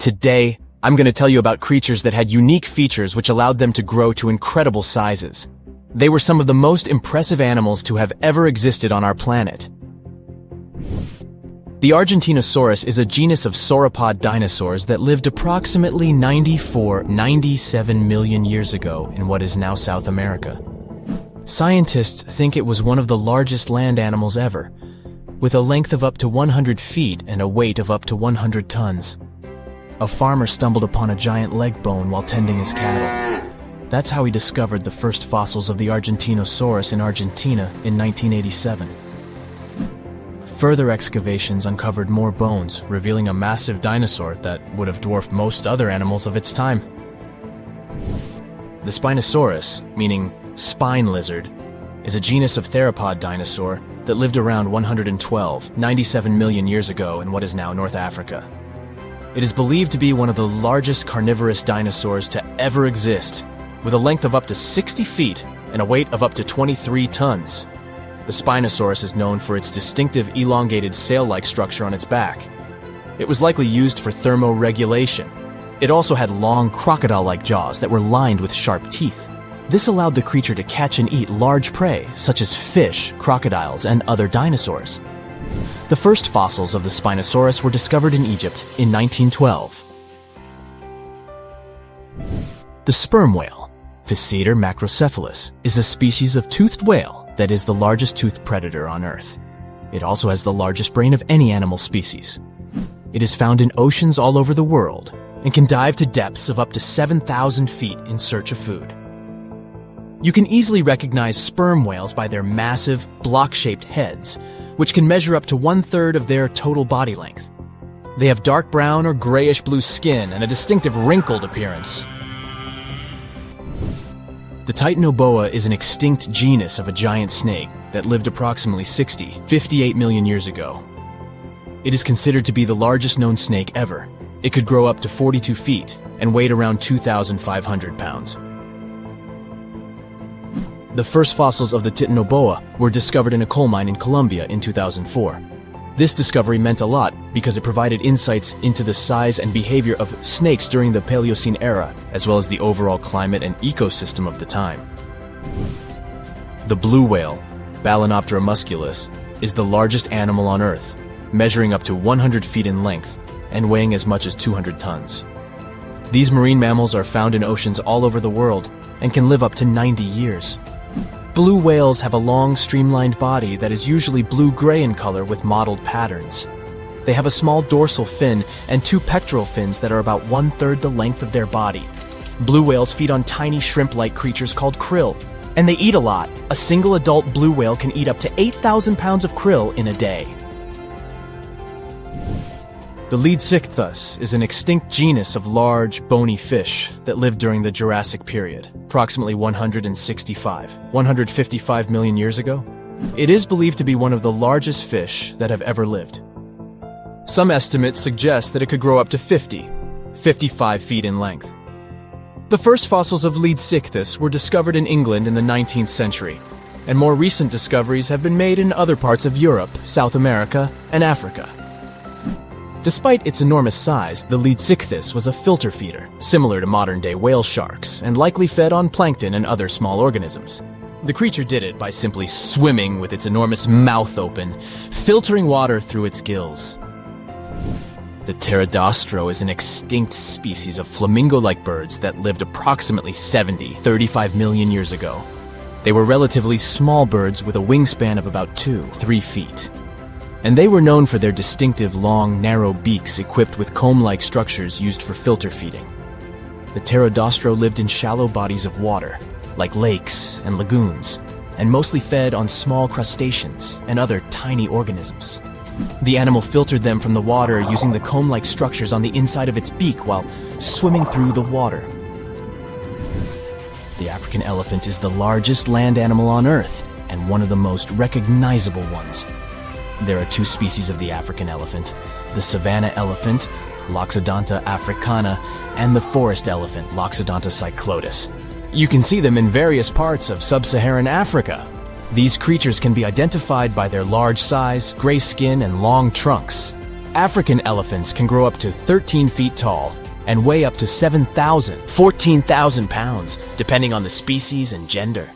Today, I'm going to tell you about creatures that had unique features which allowed them to grow to incredible sizes. They were some of the most impressive animals to have ever existed on our planet. The Argentinosaurus is a genus of sauropod dinosaurs that lived approximately 97 million years ago in what is now South America. Scientists think it was one of the largest land animals ever, with a length of up to 100 feet and a weight of up to 100 tons. A farmer stumbled upon a giant leg bone while tending his cattle. That's how he discovered the first fossils of the Argentinosaurus in Argentina in 1987. Further excavations uncovered more bones, revealing a massive dinosaur that would have dwarfed most other animals of its time. The Spinosaurus, meaning spine lizard, is a genus of theropod dinosaur that lived around 97 million years ago in what is now North Africa. It is believed to be one of the largest carnivorous dinosaurs to ever exist, with a length of up to 60 feet and a weight of up to 23 tons. The Spinosaurus is known for its distinctive elongated sail-like structure on its back. It was likely used for thermoregulation. It also had long crocodile-like jaws that were lined with sharp teeth. This allowed the creature to catch and eat large prey, such as fish, crocodiles, and other dinosaurs. The first fossils of the Spinosaurus were discovered in Egypt in 1912. The sperm whale, Physeter macrocephalus, is a species of toothed whale that is the largest toothed predator on Earth. It also has the largest brain of any animal species. It is found in oceans all over the world and can dive to depths of up to 7,000 feet in search of food. You can easily recognize sperm whales by their massive, block-shaped heads, which can measure up to 1/3 of their total body length. They have dark brown or grayish-blue skin and a distinctive wrinkled appearance. The Titanoboa is an extinct genus of a giant snake that lived approximately 58 million years ago. It is considered to be the largest known snake ever. It could grow up to 42 feet and weighed around 2,500 pounds. The first fossils of the Titanoboa were discovered in a coal mine in Colombia in 2004. This discovery meant a lot because it provided insights into the size and behavior of snakes during the Paleocene era, as well as the overall climate and ecosystem of the time. The blue whale, Balænoptera musculus, is the largest animal on Earth, measuring up to 100 feet in length and weighing as much as 200 tons. These marine mammals are found in oceans all over the world and can live up to 90 years. Blue whales have a long, streamlined body that is usually blue-gray in color with mottled patterns. They have a small dorsal fin and 2 pectoral fins that are about 1/3 the length of their body. Blue whales feed on tiny shrimp-like creatures called krill, and they eat a lot. A single adult blue whale can eat up to 8,000 pounds of krill in a day. The Leadsichthus is an extinct genus of large, bony fish that lived during the Jurassic period, approximately 155 million years ago. It is believed to be one of the largest fish that have ever lived. Some estimates suggest that it could grow up to 55 feet in length. The first fossils of Leadsichthus were discovered in England in the 19th century, and more recent discoveries have been made in other parts of Europe, South America, and Africa. Despite its enormous size, the Leadsichthus was a filter feeder, similar to modern-day whale sharks, and likely fed on plankton and other small organisms. The creature did it by simply swimming with its enormous mouth open, filtering water through its gills. The pterodostro is an extinct species of flamingo-like birds that lived approximately 35 million years ago. They were relatively small birds with a wingspan of about 2-3 feet. And they were known for their distinctive long, narrow beaks equipped with comb-like structures used for filter feeding. The pterodostro lived in shallow bodies of water, like lakes and lagoons, and mostly fed on small crustaceans and other tiny organisms. The animal filtered them from the water using the comb-like structures on the inside of its beak while swimming through the water. The African elephant is the largest land animal on Earth and one of the most recognizable ones. There are 2 species of the African elephant, the savanna elephant, Loxodonta africana, and the forest elephant, Loxodonta cyclotis. You can see them in various parts of sub-Saharan Africa. These creatures can be identified by their large size, gray skin, and long trunks. African elephants can grow up to 13 feet tall and weigh up to 14,000 pounds, depending on the species and gender.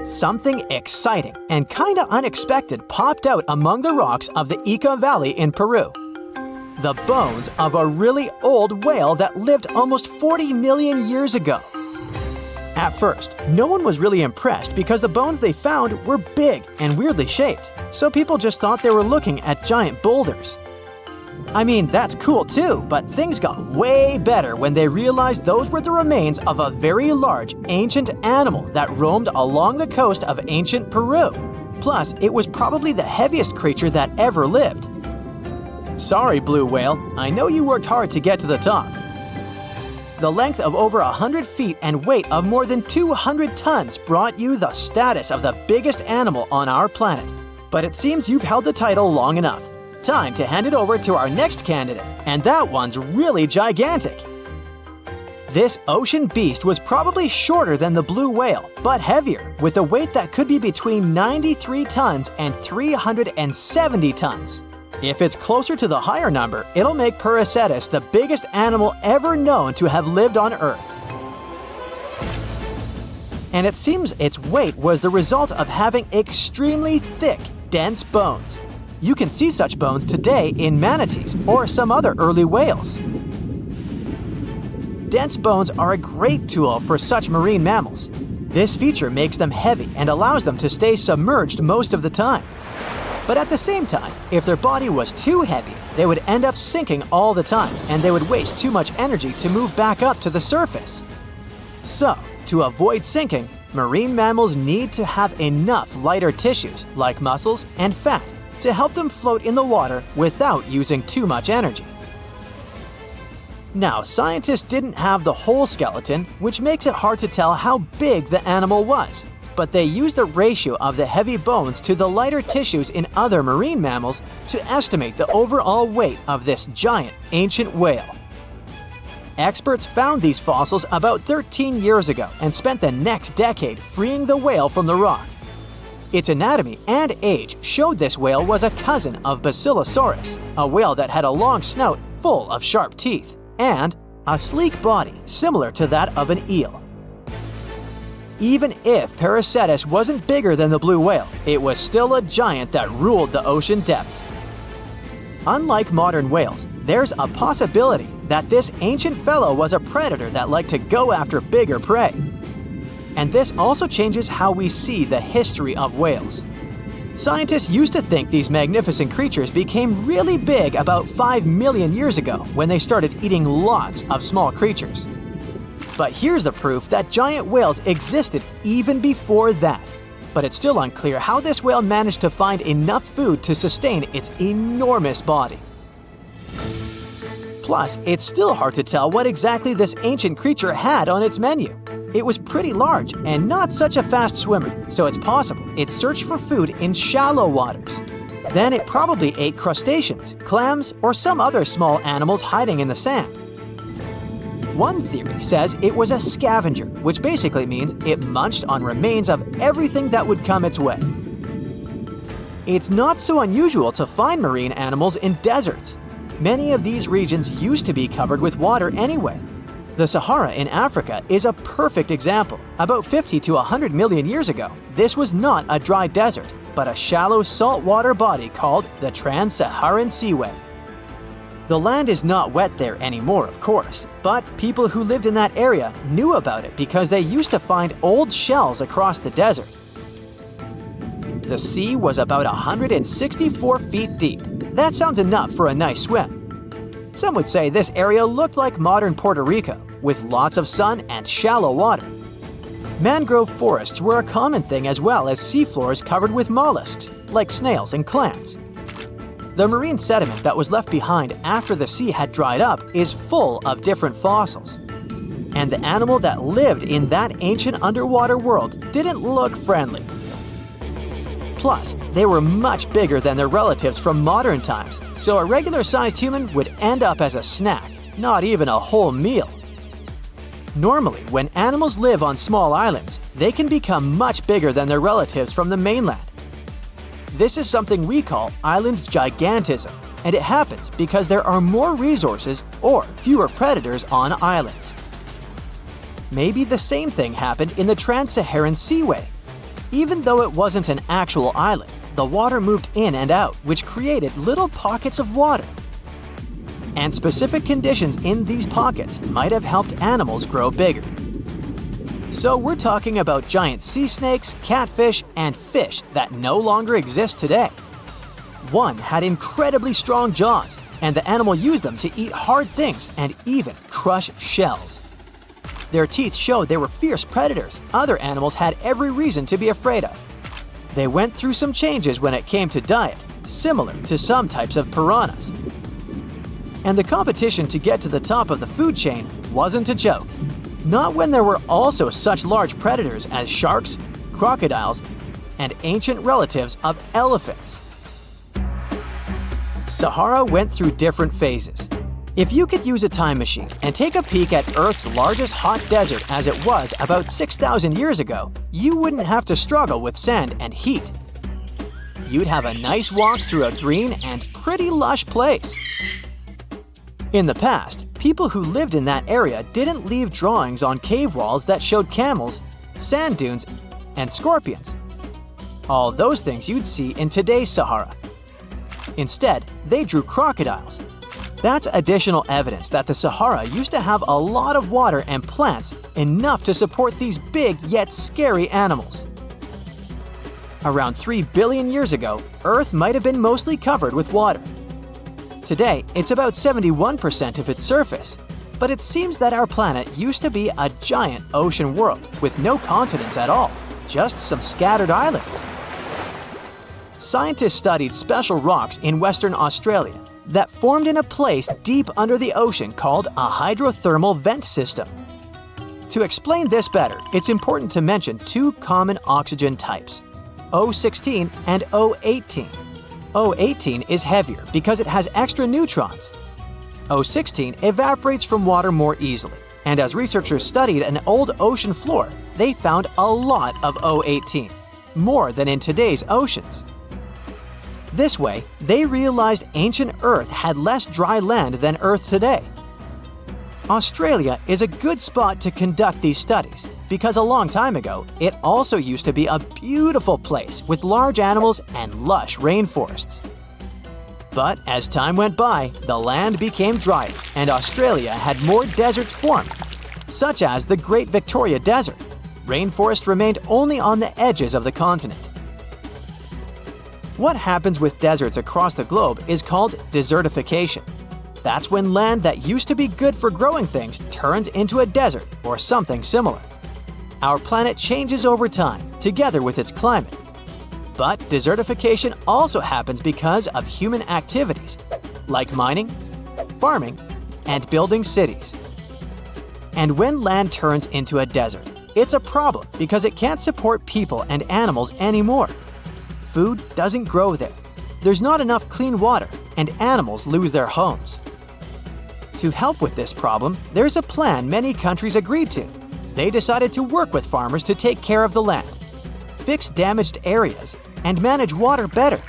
Something exciting and kinda unexpected popped out among the rocks of the Ica Valley in Peru. The bones of a really old whale that lived almost 40 million years ago. At first, no one was really impressed because the bones they found were big and weirdly shaped, so people just thought they were looking at giant boulders. I mean, that's cool too, but things got way better when they realized those were the remains of a very large, ancient animal that roamed along the coast of ancient Peru. Plus, it was probably the heaviest creature that ever lived. Sorry, blue whale, I know you worked hard to get to the top. The length of over 100 feet and weight of more than 200 tons brought you the status of the biggest animal on our planet. But it seems you've held the title long enough. Time to hand it over to our next candidate, and that one's really gigantic. This ocean beast was probably shorter than the blue whale, but heavier, with a weight that could be between 93 tons and 370 tons. If it's closer to the higher number, it'll make Paracetus the biggest animal ever known to have lived on Earth. And it seems its weight was the result of having extremely thick, dense bones. You can see such bones today in manatees or some other early whales. Dense bones are a great tool for such marine mammals. This feature makes them heavy and allows them to stay submerged most of the time. But at the same time, if their body was too heavy, they would end up sinking all the time, and they would waste too much energy to move back up to the surface. So, to avoid sinking, marine mammals need to have enough lighter tissues, like muscles and fat, to help them float in the water without using too much energy. Now, scientists didn't have the whole skeleton, which makes it hard to tell how big the animal was. But they used the ratio of the heavy bones to the lighter tissues in other marine mammals to estimate the overall weight of this giant ancient whale. Experts found these fossils about 13 years ago and spent the next decade freeing the whale from the rock. Its anatomy and age showed this whale was a cousin of Basilosaurus, a whale that had a long snout full of sharp teeth, and a sleek body similar to that of an eel. Even if Paracetus wasn't bigger than the blue whale, it was still a giant that ruled the ocean depths. Unlike modern whales, there's a possibility that this ancient fellow was a predator that liked to go after bigger prey. And this also changes how we see the history of whales. Scientists used to think these magnificent creatures became really big about 5 million years ago when they started eating lots of small creatures. But here's the proof that giant whales existed even before that. But it's still unclear how this whale managed to find enough food to sustain its enormous body. Plus, it's still hard to tell what exactly this ancient creature had on its menu. It was pretty large and not such a fast swimmer, so it's possible it searched for food in shallow waters. Then it probably ate crustaceans, clams, or some other small animals hiding in the sand. One theory says it was a scavenger, which basically means it munched on remains of everything that would come its way. It's not so unusual to find marine animals in deserts. Many of these regions used to be covered with water anyway. The Sahara in Africa is a perfect example. About 50 to 100 million years ago, this was not a dry desert, but a shallow saltwater body called the Trans-Saharan Seaway. The land is not wet there anymore, of course, but people who lived in that area knew about it because they used to find old shells across the desert. The sea was about 164 feet deep. That sounds enough for a nice swim. Some would say this area looked like modern Puerto Rico, with lots of sun and shallow water. Mangrove forests were a common thing as well as seafloors covered with mollusks, like snails and clams. The marine sediment that was left behind after the sea had dried up is full of different fossils. And the animal that lived in that ancient underwater world didn't look friendly. Plus, they were much bigger than their relatives from modern times, so a regular-sized human would end up as a snack, not even a whole meal. Normally, when animals live on small islands, they can become much bigger than their relatives from the mainland. This is something we call island gigantism, and it happens because there are more resources or fewer predators on islands. Maybe the same thing happened in the Trans-Saharan Seaway. Even though it wasn't an actual island, the water moved in and out, which created little pockets of water. And specific conditions in these pockets might have helped animals grow bigger. So we're talking about giant sea snakes, catfish, and fish that no longer exist today. One had incredibly strong jaws, and the animal used them to eat hard things and even crush shells. Their teeth showed they were fierce predators other animals had every reason to be afraid of. They went through some changes when it came to diet, similar to some types of piranhas. And the competition to get to the top of the food chain wasn't a joke. Not when there were also such large predators as sharks, crocodiles, and ancient relatives of elephants. Sahara went through different phases. If you could use a time machine and take a peek at Earth's largest hot desert as it was about 6,000 years ago, you wouldn't have to struggle with sand and heat. You'd have a nice walk through a green and pretty lush place. In the past, people who lived in that area didn't leave drawings on cave walls that showed camels, sand dunes, and scorpions. All those things you'd see in today's Sahara. Instead, they drew crocodiles. That's additional evidence that the Sahara used to have a lot of water and plants enough to support these big yet scary animals. Around 3 billion years ago, Earth might have been mostly covered with water. Today, it's about 71% of its surface, but it seems that our planet used to be a giant ocean world with no continents at all, just some scattered islands. Scientists studied special rocks in Western Australia that formed in a place deep under the ocean called a hydrothermal vent system. To explain this better, it's important to mention two common oxygen types, O16 and O18. O18 is heavier because it has extra neutrons. O16 evaporates from water more easily, and as researchers studied an old ocean floor, they found a lot of O18, more than in today's oceans. This way, they realized ancient Earth had less dry land than Earth today. Australia is a good spot to conduct these studies because a long time ago, it also used to be a beautiful place with large animals and lush rainforests. But as time went by, the land became drier and Australia had more deserts formed, such as the Great Victoria Desert. Rainforest remained only on the edges of the continent. What happens with deserts across the globe is called desertification. That's when land that used to be good for growing things turns into a desert or something similar. Our planet changes over time, together with its climate. But desertification also happens because of human activities, like mining, farming, and building cities. And when land turns into a desert, it's a problem because it can't support people and animals anymore. Food doesn't grow there. There's not enough clean water, and animals lose their homes. To help with this problem, there's a plan many countries agreed to. They decided to work with farmers to take care of the land, fix damaged areas, and manage water better.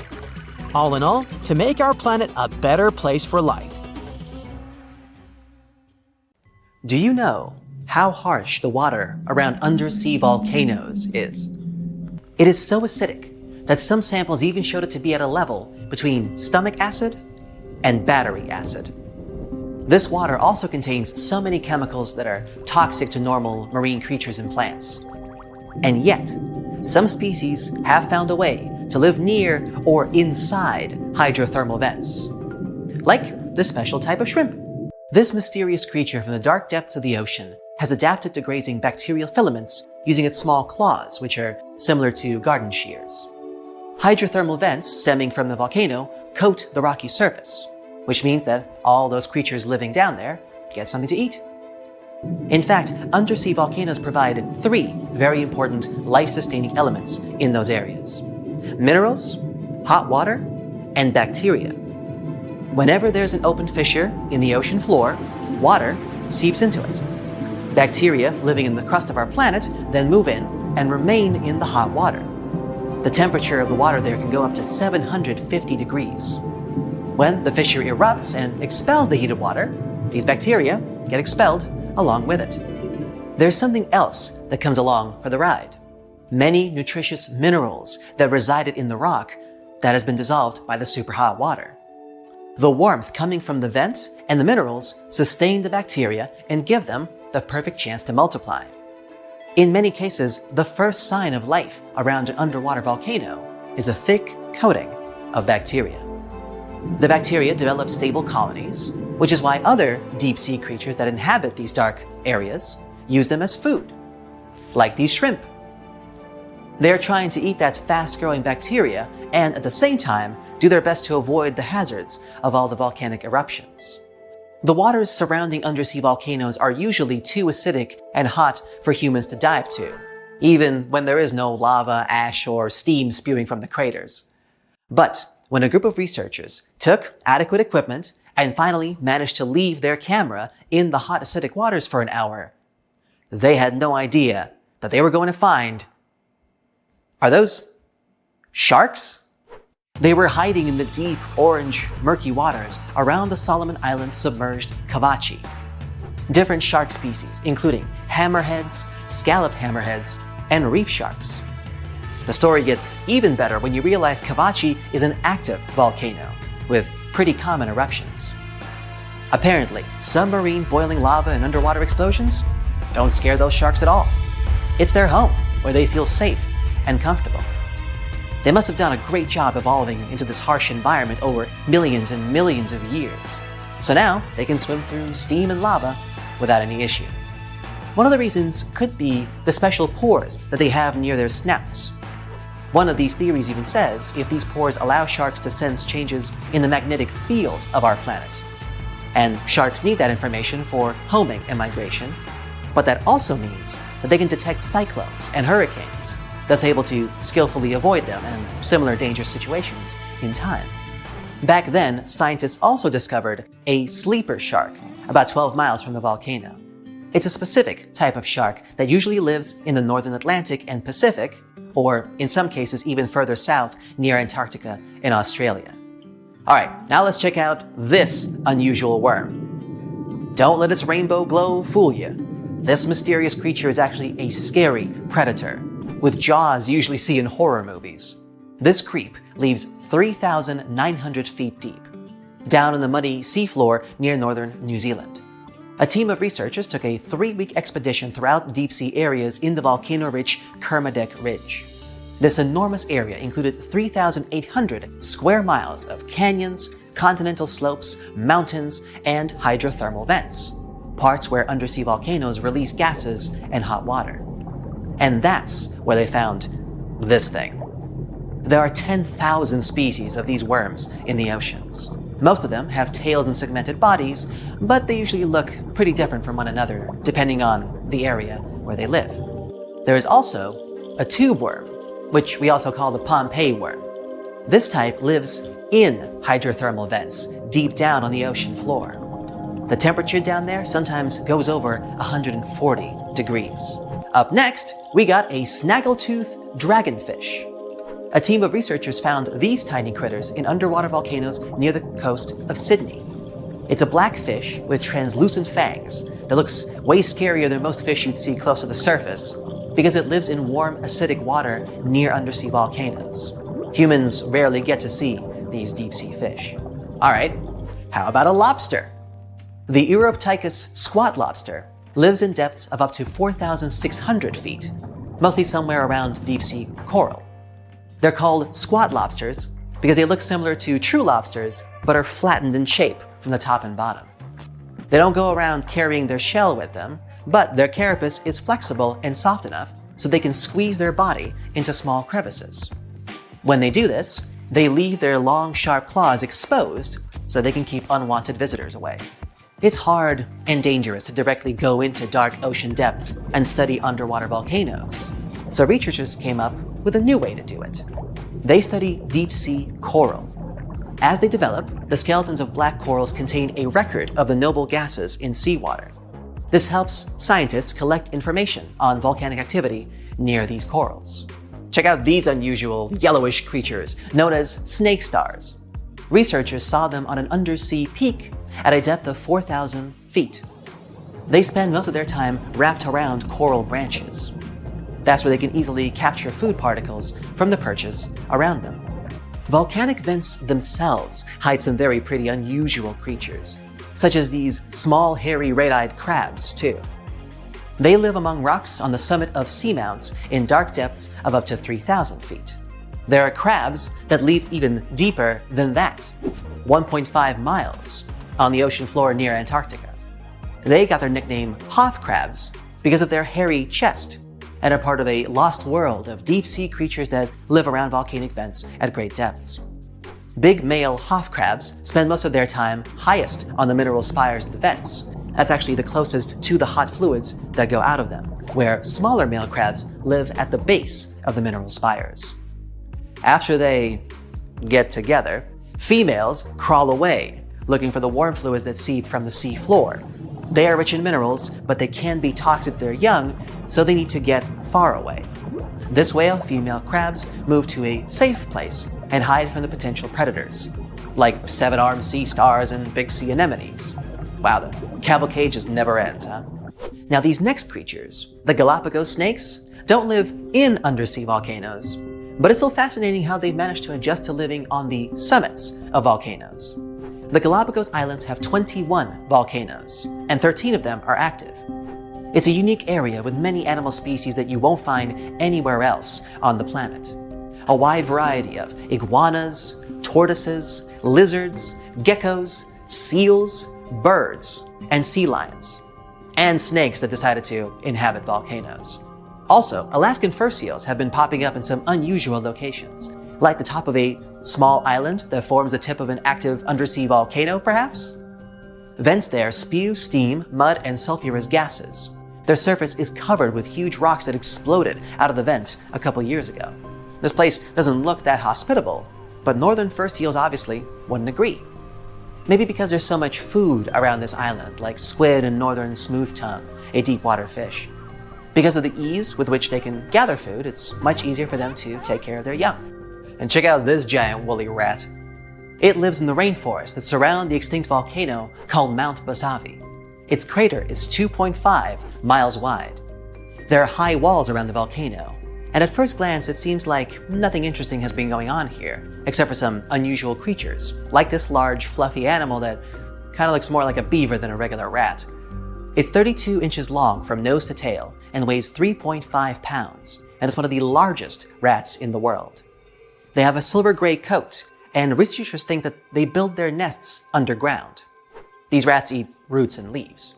All in all, to make our planet a better place for life. Do you know how harsh the water around undersea volcanoes is? It is so acidic that some samples even showed it to be at a level between stomach acid and battery acid. This water also contains so many chemicals that are toxic to normal marine creatures and plants. And yet, some species have found a way to live near or inside hydrothermal vents, like this special type of shrimp. This mysterious creature from the dark depths of the ocean has adapted to grazing bacterial filaments using its small claws, which are similar to garden shears. Hydrothermal vents stemming from the volcano coat the rocky surface, which means that all those creatures living down there get something to eat. In fact, undersea volcanoes provide 3 very important life-sustaining elements in those areas: minerals, hot water, and bacteria. Whenever there's an open fissure in the ocean floor, water seeps into it. Bacteria living in the crust of our planet then move in and remain in the hot water. The temperature of the water there can go up to 750 degrees. When the fissure erupts and expels the heated water, these bacteria get expelled along with it. There's something else that comes along for the ride. Many nutritious minerals that resided in the rock that has been dissolved by the super hot water. The warmth coming from the vent and the minerals sustain the bacteria and give them the perfect chance to multiply. In many cases, the first sign of life around an underwater volcano is a thick coating of bacteria. The bacteria develop stable colonies, which is why other deep-sea creatures that inhabit these dark areas use them as food, like these shrimp. They are trying to eat that fast-growing bacteria and at the same time do their best to avoid the hazards of all the volcanic eruptions. The waters surrounding undersea volcanoes are usually too acidic and hot for humans to dive to, even when there is no lava, ash, or steam spewing from the craters. But when a group of researchers took adequate equipment and finally managed to leave their camera in the hot acidic waters for an hour, they had no idea that they were going to find... Are those sharks? They were hiding in the deep, orange, murky waters around the Solomon Islands submerged Cavachi. Different shark species, including hammerheads, scalloped hammerheads, and reef sharks. The story gets even better when you realize Cavachi is an active volcano with pretty common eruptions. Apparently, submarine boiling lava and underwater explosions don't scare those sharks at all. It's their home, where they feel safe and comfortable. They must have done a great job evolving into this harsh environment over millions and millions of years. So now they can swim through steam and lava without any issue. One of the reasons could be the special pores that they have near their snouts. One of these theories even says if these pores allow sharks to sense changes in the magnetic field of our planet. And sharks need that information for homing and migration, but that also means that they can detect cyclones and hurricanes, thus able to skillfully avoid them and similar dangerous situations in time. Back then, scientists also discovered a sleeper shark about 12 miles from the volcano. It's a specific type of shark that usually lives in the northern Atlantic and Pacific, or in some cases even further south near Antarctica in Australia. Alright, now let's check out this unusual worm. Don't let its rainbow glow fool you. This mysterious creature is actually a scary predator, with jaws you usually see in horror movies. This creep lives 3,900 feet deep, down in the muddy seafloor near northern New Zealand. A team of researchers took a 3-week expedition throughout deep-sea areas in the volcano-rich Kermadec Ridge. This enormous area included 3,800 square miles of canyons, continental slopes, mountains, and hydrothermal vents, parts where undersea volcanoes release gases and hot water. And that's where they found this thing. There are 10,000 species of these worms in the oceans. Most of them have tails and segmented bodies, but they usually look pretty different from one another depending on the area where they live. There is also a tube worm, which we also call the Pompeii worm. This type lives in hydrothermal vents deep down on the ocean floor. The temperature down there sometimes goes over 140 degrees. Up next, we got a snaggletooth dragonfish. A team of researchers found these tiny critters in underwater volcanoes near the coast of Sydney. It's a black fish with translucent fangs that looks way scarier than most fish you'd see close to the surface because it lives in warm, acidic water near undersea volcanoes. Humans rarely get to see these deep-sea fish. Alright, how about a lobster? The Uroptychus squat lobster lives in depths of up to 4,600 feet, mostly somewhere around deep-sea coral. They're called squat lobsters because they look similar to true lobsters, but are flattened in shape from the top and bottom. They don't go around carrying their shell with them, but their carapace is flexible and soft enough so they can squeeze their body into small crevices. When they do this, they leave their long, sharp claws exposed so they can keep unwanted visitors away. It's hard and dangerous to directly go into dark ocean depths and study underwater volcanoes, so researchers came up with a new way to do it. They study deep-sea coral. As they develop, the skeletons of black corals contain a record of the noble gases in seawater. This helps scientists collect information on volcanic activity near these corals. Check out these unusual yellowish creatures known as snake stars. Researchers saw them on an undersea peak at a depth of 4,000 feet. They spend most of their time wrapped around coral branches. That's where they can easily capture food particles from the perches around them. Volcanic vents themselves hide some very pretty unusual creatures, such as these small hairy red-eyed crabs too. They live among rocks on the summit of seamounts in dark depths of up to 3,000 feet. There are crabs that live even deeper than that, 1.5 miles, on the ocean floor near Antarctica. They got their nickname Hoth crabs because of their hairy chest and are part of a lost world of deep-sea creatures that live around volcanic vents at great depths. Big male Hoth crabs spend most of their time highest on the mineral spires of the vents. That's actually the closest to the hot fluids that go out of them, where smaller male crabs live at the base of the mineral spires. After they get together, females crawl away, looking for the warm fluids that seep from the sea floor. They are rich in minerals, but they can be toxic to their young, so they need to get far away. This way, female crabs move to a safe place and hide from the potential predators, like seven-armed sea stars and big sea anemones. Wow, the cavalcade just never ends, huh? Now, these next creatures, the Galapagos snakes, don't live in undersea volcanoes, but it's still fascinating how they've managed to adjust to living on the summits of volcanoes. The Galapagos Islands have 21 volcanoes, and 13 of them are active. It's a unique area with many animal species that you won't find anywhere else on the planet. A wide variety of iguanas, tortoises, lizards, geckos, seals, birds, and sea lions, and snakes that decided to inhabit volcanoes. Also, Alaskan fur seals have been popping up in some unusual locations, like the top of a small island that forms the tip of an active undersea volcano, perhaps? Vents there spew steam, mud, and sulfurous gases. Their surface is covered with huge rocks that exploded out of the vent a couple years ago. This place doesn't look that hospitable, but northern fur seals obviously wouldn't agree. Maybe because there's so much food around this island, like squid and northern smooth tongue, a deep water fish. Because of the ease with which they can gather food, it's much easier for them to take care of their young. And check out this giant woolly rat. It lives in the rainforest that surround the extinct volcano called Mount Basavi. Its crater is 2.5 miles wide. There are high walls around the volcano, and at first glance it seems like nothing interesting has been going on here, except for some unusual creatures, like this large fluffy animal that kind of looks more like a beaver than a regular rat. It's 32 inches long from nose to tail and weighs 3.5 pounds, and is one of the largest rats in the world. They have a silver-gray coat, and researchers think that they build their nests underground. These rats eat roots and leaves.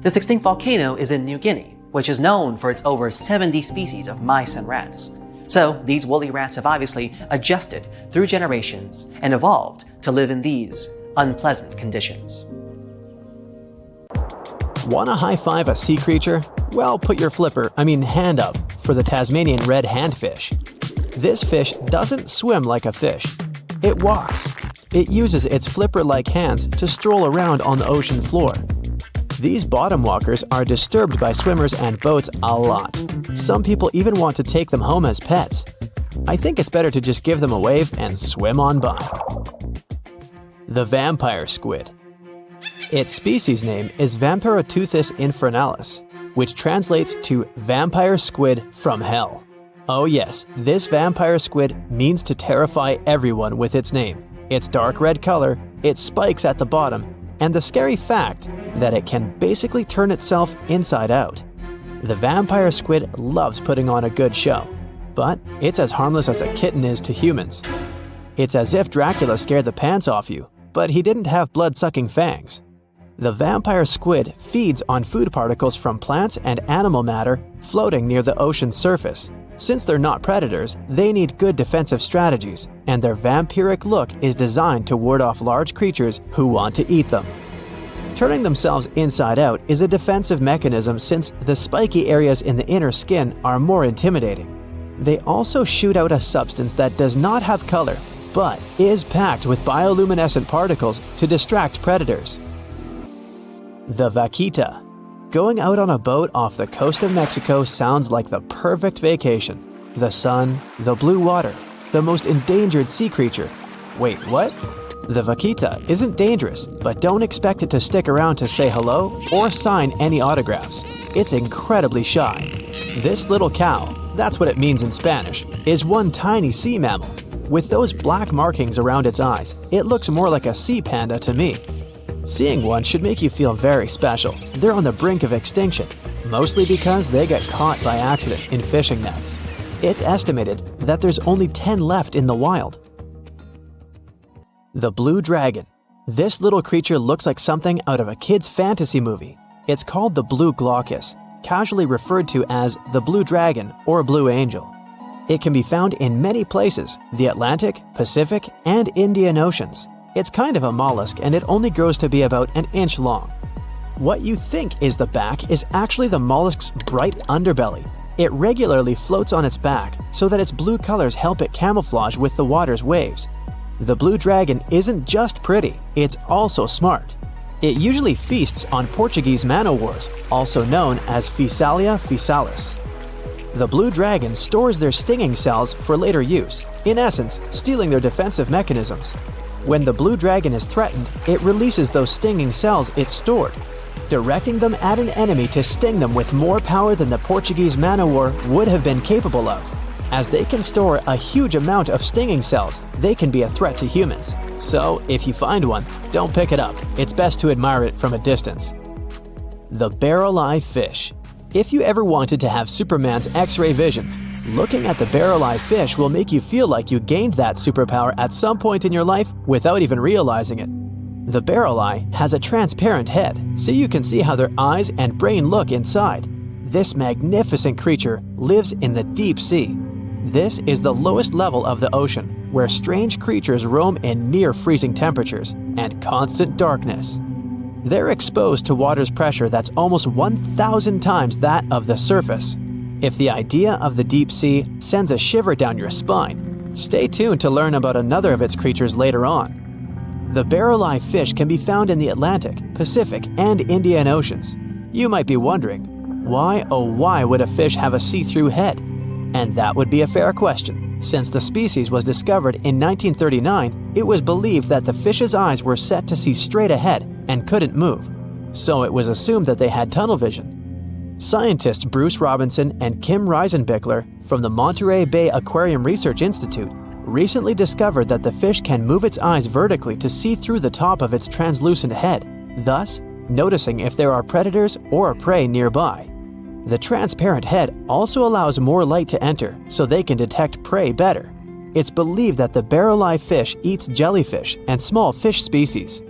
This extinct volcano is in New Guinea, which is known for its over 70 species of mice and rats. So these woolly rats have obviously adjusted through generations and evolved to live in these unpleasant conditions. Want to high-five a sea creature? Well, put your hand up for the Tasmanian red handfish. This fish doesn't swim like a fish. It walks. It uses its flipper-like hands to stroll around on the ocean floor. These bottom walkers are disturbed by swimmers and boats a lot. Some people even want to take them home as pets. I think it's better to just give them a wave and swim on by. The vampire squid. Its species name is Vampiroteuthis infernales, which translates to vampire squid from hell. Oh yes, this vampire squid means to terrify everyone with its name, its dark red color, its spikes at the bottom, and the scary fact that it can basically turn itself inside out. The vampire squid loves putting on a good show, but it's as harmless as a kitten is to humans. It's as if Dracula scared the pants off you, but he didn't have blood-sucking fangs. The vampire squid feeds on food particles from plants and animal matter floating near the ocean's surface. Since they're not predators, they need good defensive strategies, and their vampiric look is designed to ward off large creatures who want to eat them. Turning themselves inside out is a defensive mechanism since the spiky areas in the inner skin are more intimidating. They also shoot out a substance that does not have color, but is packed with bioluminescent particles to distract predators. The vaquita. Going out on a boat off the coast of Mexico sounds like the perfect vacation. the sun, the blue water, the most endangered sea creature. Wait, what? The vaquita isn't dangerous, but don't expect it to stick around to say hello or sign any autographs. It's incredibly shy. This little cow, that's what it means in Spanish, is one tiny sea mammal. With those black markings around its eyes, it looks more like a sea panda to me. Seeing one should make you feel very special. They're on the brink of extinction, mostly because they got caught by accident in fishing nets. It's estimated that there's only 10 left in the wild. The blue dragon. This little creature looks like something out of a kid's fantasy movie. It's called the blue glaucus, casually referred to as the blue dragon or blue angel. It can be found in many places, the Atlantic, Pacific, and Indian Oceans. It's kind of a mollusk and it only grows to be about an inch long. What you think is the back is actually the mollusk's bright underbelly. It regularly floats on its back so that its blue colors help it camouflage with the water's waves. The blue dragon isn't just pretty, it's also smart. It usually feasts on Portuguese man-o'-wars, also known as Physalia physalis. The blue dragon stores their stinging cells for later use, in essence, stealing their defensive mechanisms. When the blue dragon is threatened, it releases those stinging cells it stored, directing them at an enemy to sting them with more power than the Portuguese man-o'-war would have been capable of. As they can store a huge amount of stinging cells, they can be a threat to humans. So, if you find one, don't pick it up. It's best to admire it from a distance. The barrel-eye fish. If you ever wanted to have Superman's X-ray vision, looking at the barrel-eye fish will make you feel like you gained that superpower at some point in your life without even realizing it. The barrel eye has a transparent head, so you can see how their eyes and brain look inside. This magnificent creature lives in the deep sea. This is the lowest level of the ocean, where strange creatures roam in near-freezing temperatures and constant darkness. They're exposed to water's pressure that's almost 1,000 times that of the surface. If the idea of the deep sea sends a shiver down your spine, stay tuned to learn about another of its creatures later on. The barrel-eye fish can be found in the Atlantic, Pacific, and Indian Oceans. You might be wondering, why oh why would a fish have a see-through head? And that would be a fair question. Since the species was discovered in 1939, it was believed that the fish's eyes were set to see straight ahead and couldn't move. So it was assumed that they had tunnel vision. Scientists Bruce Robinson and Kim Reisenbichler from the Monterey Bay Aquarium Research Institute recently discovered that the fish can move its eyes vertically to see through the top of its translucent head, thus noticing if there are predators or prey nearby. The transparent head also allows more light to enter so they can detect prey better. It's believed that the barrel-eye fish eats jellyfish and small fish species.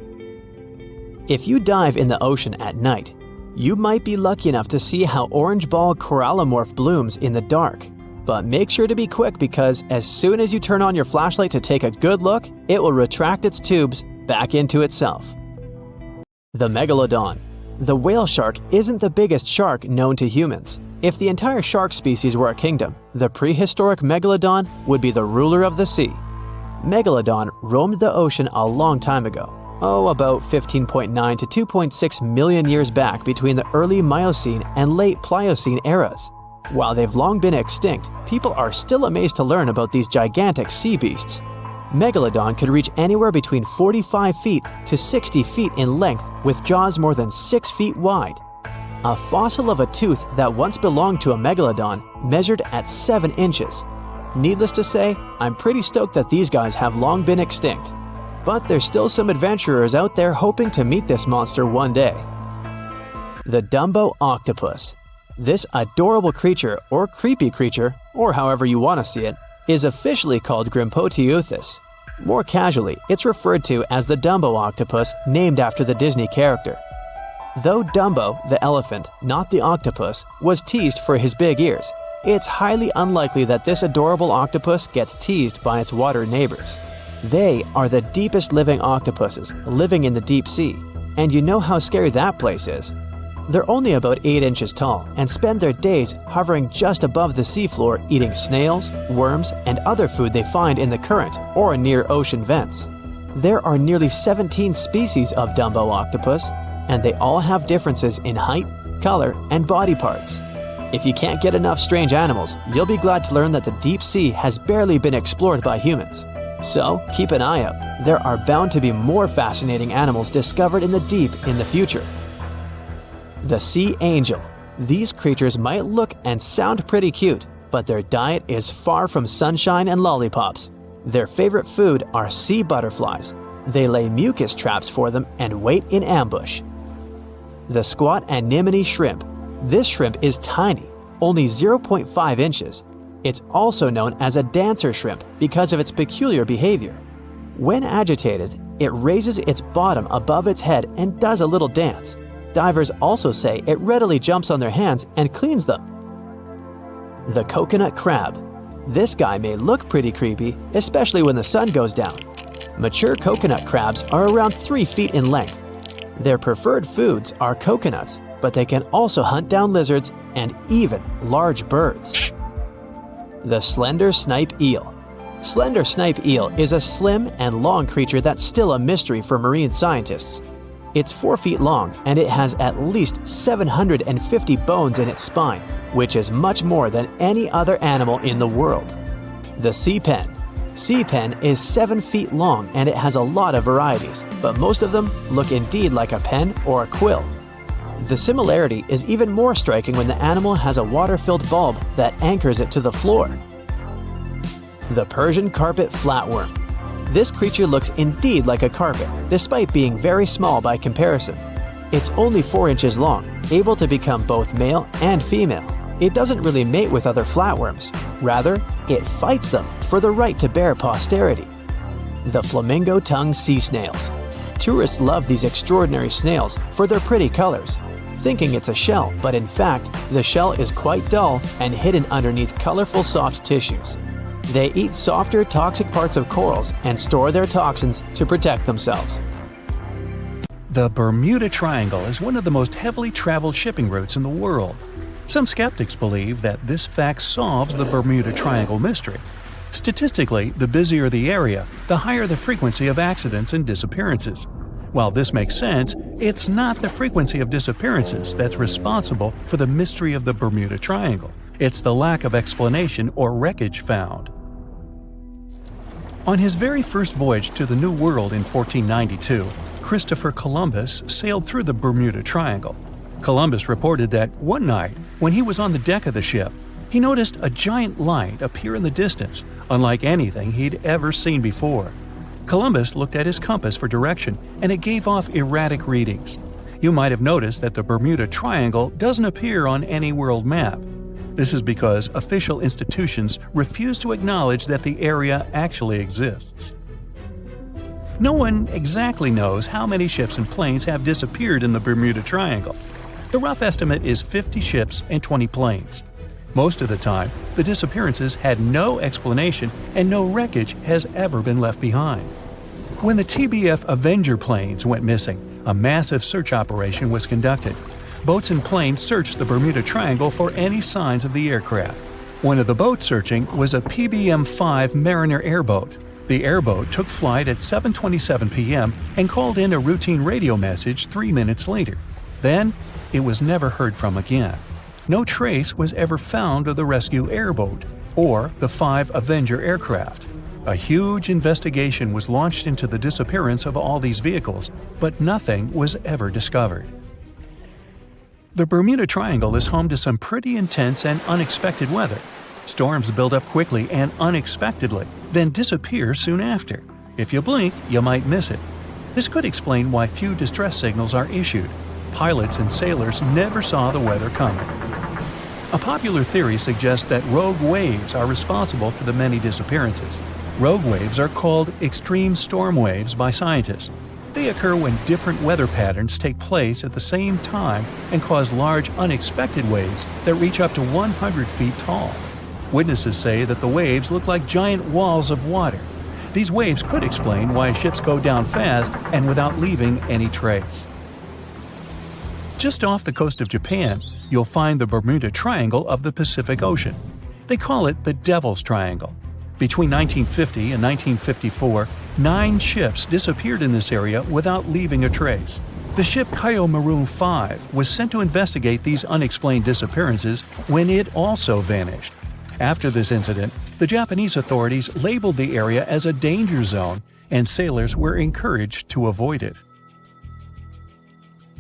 If you dive in the ocean at night, you might be lucky enough to see how orange ball corallimorph blooms in the dark. But make sure to be quick because as soon as you turn on your flashlight to take a good look, it will retract its tubes back into itself. The Megalodon. The whale shark isn't the biggest shark known to humans. If the entire shark species were a kingdom, the prehistoric Megalodon would be the ruler of the sea. Megalodon roamed the ocean a long time ago. About 15.9 to 2.6 million years back between the early Miocene and late Pliocene eras. While they've long been extinct, people are still amazed to learn about these gigantic sea beasts. Megalodon could reach anywhere between 45 feet to 60 feet in length with jaws more than 6 feet wide. A fossil of a tooth that once belonged to a megalodon measured at 7 inches. Needless to say, I'm pretty stoked that these guys have long been extinct. But there's still some adventurers out there hoping to meet this monster one day. The Dumbo octopus. This adorable creature, or creepy creature, or however you want to see it, is officially called Grimpoteuthis. More casually, it's referred to as the Dumbo octopus, named after the Disney character. Though Dumbo, the elephant, not the octopus, was teased for his big ears, it's highly unlikely that this adorable octopus gets teased by its water neighbors. They are the deepest living octopuses, living in the deep sea, and you know how scary that place is. They're only about 8 inches tall and spend their days hovering just above the seafloor eating snails, worms, and other food they find in the current or near ocean vents. There are nearly 17 species of Dumbo octopus, and they all have differences in height, color, and body parts. If you can't get enough strange animals, you'll be glad to learn that the deep sea has barely been explored by humans. So, keep an eye out. There are bound to be more fascinating animals discovered in the deep in the future. The sea angel. These creatures might look and sound pretty cute, but their diet is far from sunshine and lollipops. Their favorite food are sea butterflies. They lay mucus traps for them and wait in ambush. The squat anemone shrimp. This shrimp is tiny, only 0.5 inches. It's also known as a dancer shrimp because of its peculiar behavior. When agitated, it raises its bottom above its head and does a little dance. Divers also say it readily jumps on their hands and cleans them. The coconut crab. This guy may look pretty creepy, especially when the sun goes down. Mature coconut crabs are around 3 feet in length. Their preferred foods are coconuts, but they can also hunt down lizards and even large birds. The slender snipe eel. Slender snipe eel is a slim and long creature that's still a mystery for marine scientists. It's 4 feet long and it has at least 750 bones in its spine, which is much more than any other animal in the world. The sea pen. Sea pen is 7 feet long and it has a lot of varieties, but most of them look indeed like a pen or a quill. The similarity is even more striking when the animal has a water-filled bulb that anchors it to the floor. The Persian carpet flatworm. This creature looks indeed like a carpet, despite being very small by comparison. It's only 4 inches long, able to become both male and female. It doesn't really mate with other flatworms. Rather, it fights them for the right to bear posterity. The flamingo-tongued sea snails. Tourists love these extraordinary snails for their pretty colors, thinking it's a shell, but in fact, the shell is quite dull and hidden underneath colorful soft tissues. They eat softer, toxic parts of corals and store their toxins to protect themselves. The Bermuda Triangle is one of the most heavily traveled shipping routes in the world. Some skeptics believe that this fact solves the Bermuda Triangle mystery. Statistically, the busier the area, the higher the frequency of accidents and disappearances. While this makes sense, it's not the frequency of disappearances that's responsible for the mystery of the Bermuda Triangle. It's the lack of explanation or wreckage found. On his very first voyage to the New World in 1492, Christopher Columbus sailed through the Bermuda Triangle. Columbus reported that one night, when he was on the deck of the ship, he noticed a giant light appear in the distance, unlike anything he'd ever seen before. Columbus looked at his compass for direction, and it gave off erratic readings. You might have noticed that the Bermuda Triangle doesn't appear on any world map. This is because official institutions refuse to acknowledge that the area actually exists. No one exactly knows how many ships and planes have disappeared in the Bermuda Triangle. The rough estimate is 50 ships and 20 planes. Most of the time, the disappearances had no explanation and no wreckage has ever been left behind. When the TBF Avenger planes went missing, a massive search operation was conducted. Boats and planes searched the Bermuda Triangle for any signs of the aircraft. One of the boats searching was a PBM-5 Mariner airboat. The airboat took flight at 7:27 p.m. and called in a routine radio message 3 minutes later. Then, it was never heard from again. No trace was ever found of the rescue airboat or the 5 Avenger aircraft. A huge investigation was launched into the disappearance of all these vehicles, but nothing was ever discovered. The Bermuda Triangle is home to some pretty intense and unexpected weather. Storms build up quickly and unexpectedly, then disappear soon after. If you blink, you might miss it. This could explain why few distress signals are issued. Pilots and sailors never saw the weather coming. A popular theory suggests that rogue waves are responsible for the many disappearances. Rogue waves are called extreme storm waves by scientists. They occur when different weather patterns take place at the same time and cause large, unexpected waves that reach up to 100 feet tall. Witnesses say that the waves look like giant walls of water. These waves could explain why ships go down fast and without leaving any trace. Just off the coast of Japan, you'll find the Bermuda Triangle of the Pacific Ocean. They call it the Devil's Triangle. Between 1950 and 1954, 9 ships disappeared in this area without leaving a trace. The ship Maroon 5 was sent to investigate these unexplained disappearances when it also vanished. After this incident, the Japanese authorities labeled the area as a danger zone, and sailors were encouraged to avoid it.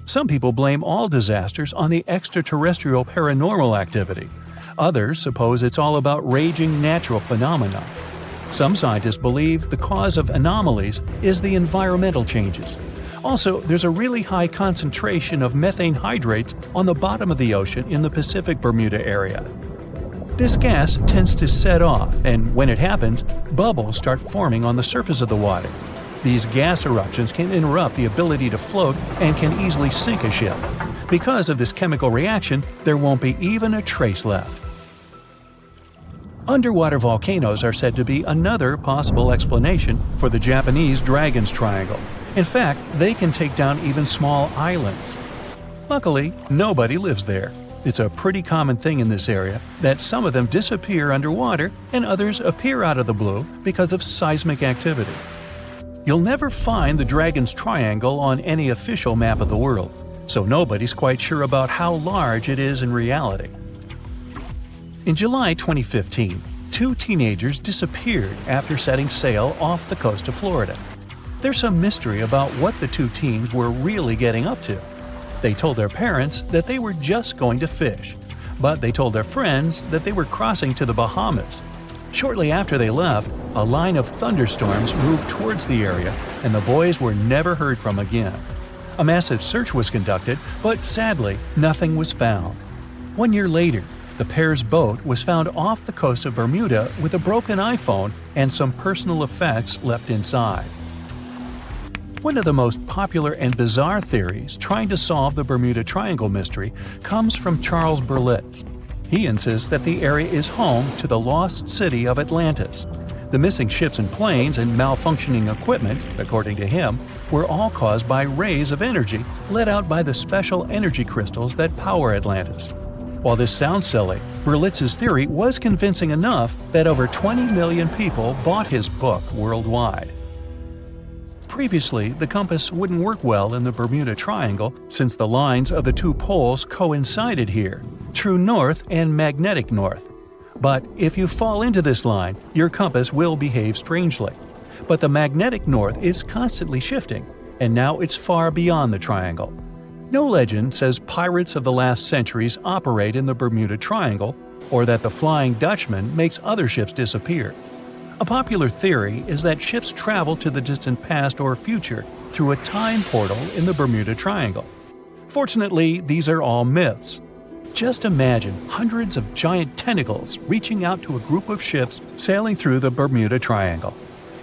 Some people blame all disasters on the extraterrestrial paranormal activity. Others suppose it's all about raging natural phenomena. Some scientists believe the cause of anomalies is the environmental changes. Also, there's a really high concentration of methane hydrates on the bottom of the ocean in the Pacific Bermuda area. This gas tends to set off, and when it happens, bubbles start forming on the surface of the water. These gas eruptions can interrupt the ability to float and can easily sink a ship. Because of this chemical reaction, there won't be even a trace left. Underwater volcanoes are said to be another possible explanation for the Japanese Dragon's Triangle. In fact, they can take down even small islands. Luckily, nobody lives there. It's a pretty common thing in this area that some of them disappear underwater and others appear out of the blue because of seismic activity. You'll never find the Dragon's Triangle on any official map of the world, so nobody's quite sure about how large it is in reality. In July 2015, 2 teenagers disappeared after setting sail off the coast of Florida. There's some mystery about what the 2 teens were really getting up to. They told their parents that they were just going to fish, but they told their friends that they were crossing to the Bahamas. Shortly after they left, a line of thunderstorms moved towards the area, and the boys were never heard from again. A massive search was conducted, but sadly, nothing was found. 1 year later, the pair's boat was found off the coast of Bermuda with a broken iPhone and some personal effects left inside. One of the most popular and bizarre theories trying to solve the Bermuda Triangle mystery comes from Charles Berlitz. He insists that the area is home to the lost city of Atlantis. The missing ships and planes and malfunctioning equipment, according to him, were all caused by rays of energy let out by the special energy crystals that power Atlantis. While this sounds silly, Berlitz's theory was convincing enough that over 20 million people bought his book worldwide. Previously, the compass wouldn't work well in the Bermuda Triangle since the lines of the 2 poles coincided here, true north and magnetic north. But if you fall into this line, your compass will behave strangely. But the magnetic north is constantly shifting, and now it's far beyond the triangle. No legend says pirates of the last centuries operate in the Bermuda Triangle, or that the Flying Dutchman makes other ships disappear. A popular theory is that ships travel to the distant past or future through a time portal in the Bermuda Triangle. Fortunately, these are all myths. Just imagine hundreds of giant tentacles reaching out to a group of ships sailing through the Bermuda Triangle.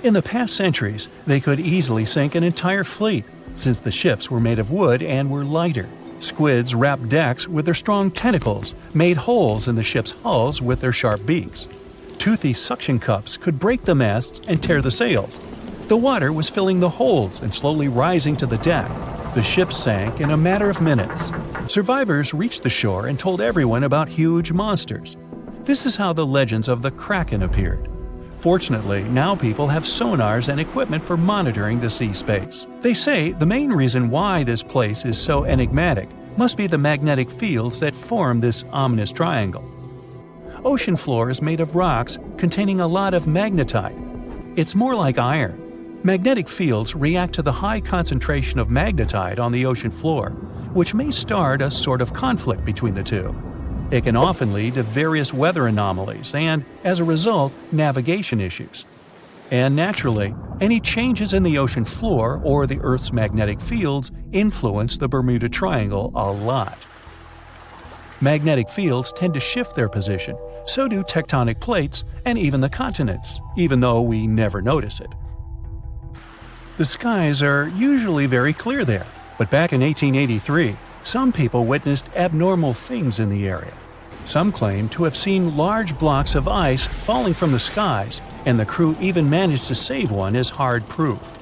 In the past centuries, they could easily sink an entire fleet, since the ships were made of wood and were lighter. Squids wrapped decks with their strong tentacles, made holes in the ship's hulls with their sharp beaks. Toothy suction cups could break the masts and tear the sails. The water was filling the holds and slowly rising to the deck. The ship sank in a matter of minutes. Survivors reached the shore and told everyone about huge monsters. This is how the legends of the Kraken appeared. Fortunately, now people have sonars and equipment for monitoring the sea space. They say the main reason why this place is so enigmatic must be the magnetic fields that form this ominous triangle. Ocean floor is made of rocks containing a lot of magnetite. It's more like iron. Magnetic fields react to the high concentration of magnetite on the ocean floor, which may start a sort of conflict between the two. It can often lead to various weather anomalies and, as a result, navigation issues. And naturally, any changes in the ocean floor or the Earth's magnetic fields influence the Bermuda Triangle a lot. Magnetic fields tend to shift their position, so do tectonic plates and even the continents, even though we never notice it. The skies are usually very clear there, but back in 1883, some people witnessed abnormal things in the area. Some claim to have seen large blocks of ice falling from the skies, and the crew even managed to save one as hard proof.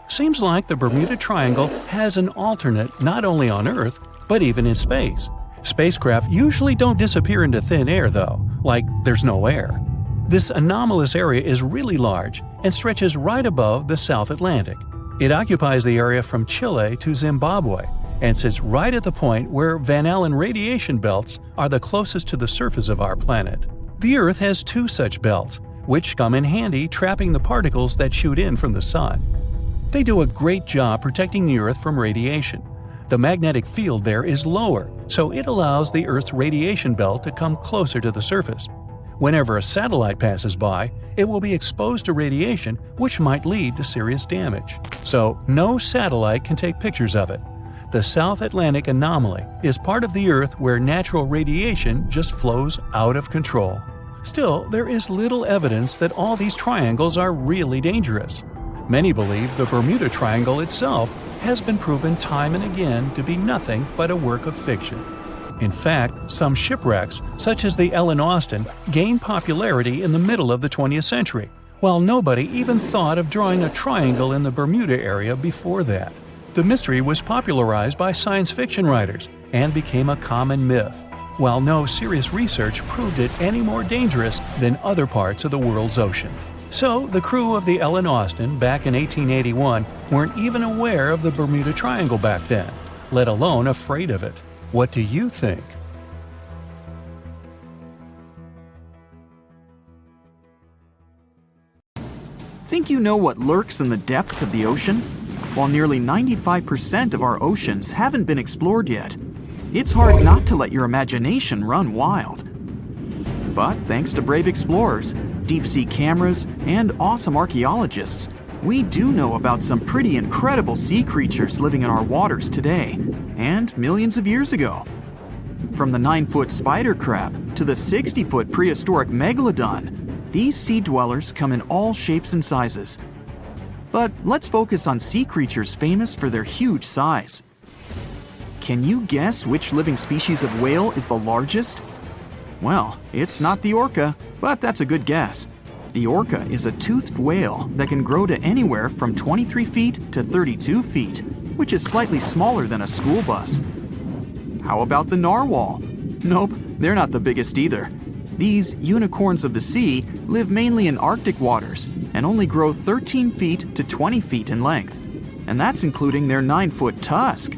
Seems like the Bermuda Triangle has an alternate not only on Earth, but even in space. Spacecraft usually don't disappear into thin air, though, like there's no air. This anomalous area is really large and stretches right above the South Atlantic. It occupies the area from Chile to Zimbabwe and sits right at the point where Van Allen radiation belts are the closest to the surface of our planet. The Earth has two such belts, which come in handy trapping the particles that shoot in from the Sun. They do a great job protecting the Earth from radiation. The magnetic field there is lower, so it allows the Earth's radiation belt to come closer to the surface. Whenever a satellite passes by, it will be exposed to radiation, which might lead to serious damage. So, no satellite can take pictures of it. The South Atlantic anomaly is part of the Earth where natural radiation just flows out of control. Still, there is little evidence that all these triangles are really dangerous. Many believe the Bermuda Triangle itself has been proven time and again to be nothing but a work of fiction. In fact, some shipwrecks, such as the Ellen Austin, gained popularity in the middle of the 20th century, while nobody even thought of drawing a triangle in the Bermuda area before that. The mystery was popularized by science fiction writers and became a common myth, while no serious research proved it any more dangerous than other parts of the world's ocean. So, the crew of the Ellen Austin back in 1881 weren't even aware of the Bermuda Triangle back then, let alone afraid of it. What do you think? Think you know what lurks in the depths of the ocean? While nearly 95% of our oceans haven't been explored yet, it's hard not to let your imagination run wild. But thanks to brave explorers, deep-sea cameras, and awesome archaeologists, we do know about some pretty incredible sea creatures living in our waters today, and millions of years ago. From the 9-foot spider crab to the 60-foot prehistoric Megalodon, these sea dwellers come in all shapes and sizes. But let's focus on sea creatures famous for their huge size. Can you guess which living species of whale is the largest? Well, it's not the orca, but that's a good guess. The orca is a toothed whale that can grow to anywhere from 23 feet to 32 feet, which is slightly smaller than a school bus. How about the narwhal? Nope, they're not the biggest either. These unicorns of the sea live mainly in Arctic waters and only grow 13 feet to 20 feet in length, and that's including their 9-foot tusk.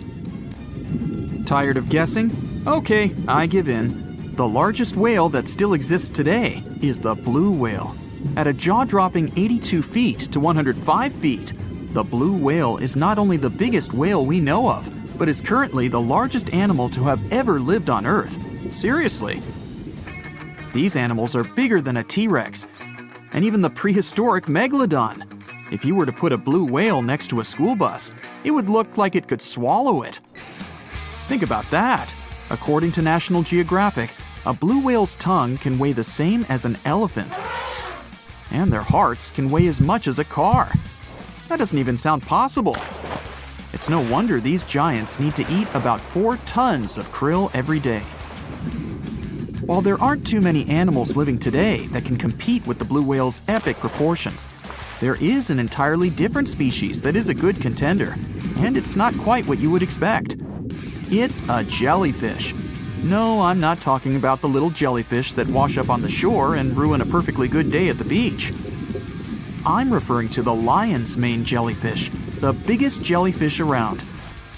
Tired of guessing? Okay, I give in. The largest whale that still exists today is the blue whale. At a jaw-dropping 82 feet to 105 feet, the blue whale is not only the biggest whale we know of, but is currently the largest animal to have ever lived on Earth. Seriously. These animals are bigger than a T-Rex, and even the prehistoric Megalodon. If you were to put a blue whale next to a school bus, it would look like it could swallow it. Think about that. According to National Geographic, a blue whale's tongue can weigh the same as an elephant. And their hearts can weigh as much as a car. That doesn't even sound possible. It's no wonder these giants need to eat about 4 tons of krill every day. While there aren't too many animals living today that can compete with the blue whale's epic proportions, there is an entirely different species that is a good contender, and it's not quite what you would expect. It's a jellyfish. No, I'm not talking about the little jellyfish that wash up on the shore and ruin a perfectly good day at the beach. I'm referring to the lion's mane jellyfish, the biggest jellyfish around.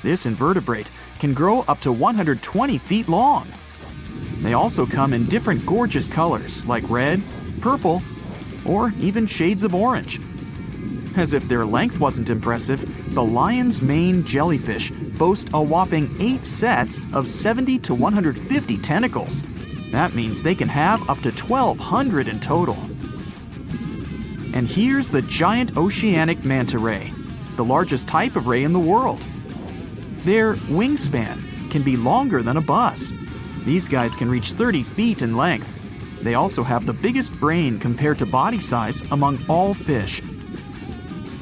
This invertebrate can grow up to 120 feet long. They also come in different gorgeous colors like red, purple, or even shades of orange. As if their length wasn't impressive, the lion's mane jellyfish boast a whopping 8 sets of 70 to 150 tentacles. That means they can have up to 1,200 in total. And here's the giant oceanic manta ray, the largest type of ray in the world. Their wingspan can be longer than a bus. These guys can reach 30 feet in length. They also have the biggest brain compared to body size among all fish.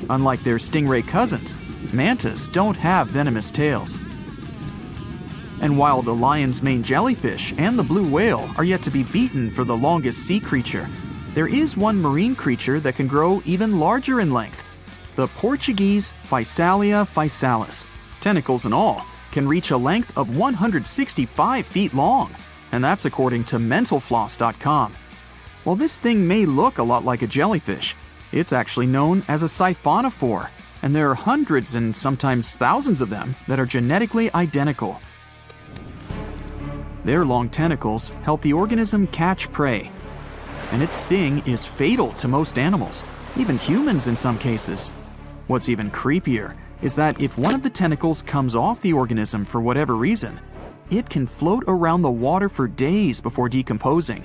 Unlike their stingray cousins, mantas don't have venomous tails. And while the lion's mane jellyfish and the blue whale are yet to be beaten for the longest sea creature, there is one marine creature that can grow even larger in length. The Portuguese Physalia physalis, tentacles and all, can reach a length of 165 feet long, and that's according to mentalfloss.com. While this thing may look a lot like a jellyfish, it's actually known as a siphonophore, and there are hundreds and sometimes thousands of them that are genetically identical. Their long tentacles help the organism catch prey, and its sting is fatal to most animals, even humans in some cases. What's even creepier is that if one of the tentacles comes off the organism for whatever reason, it can float around the water for days before decomposing.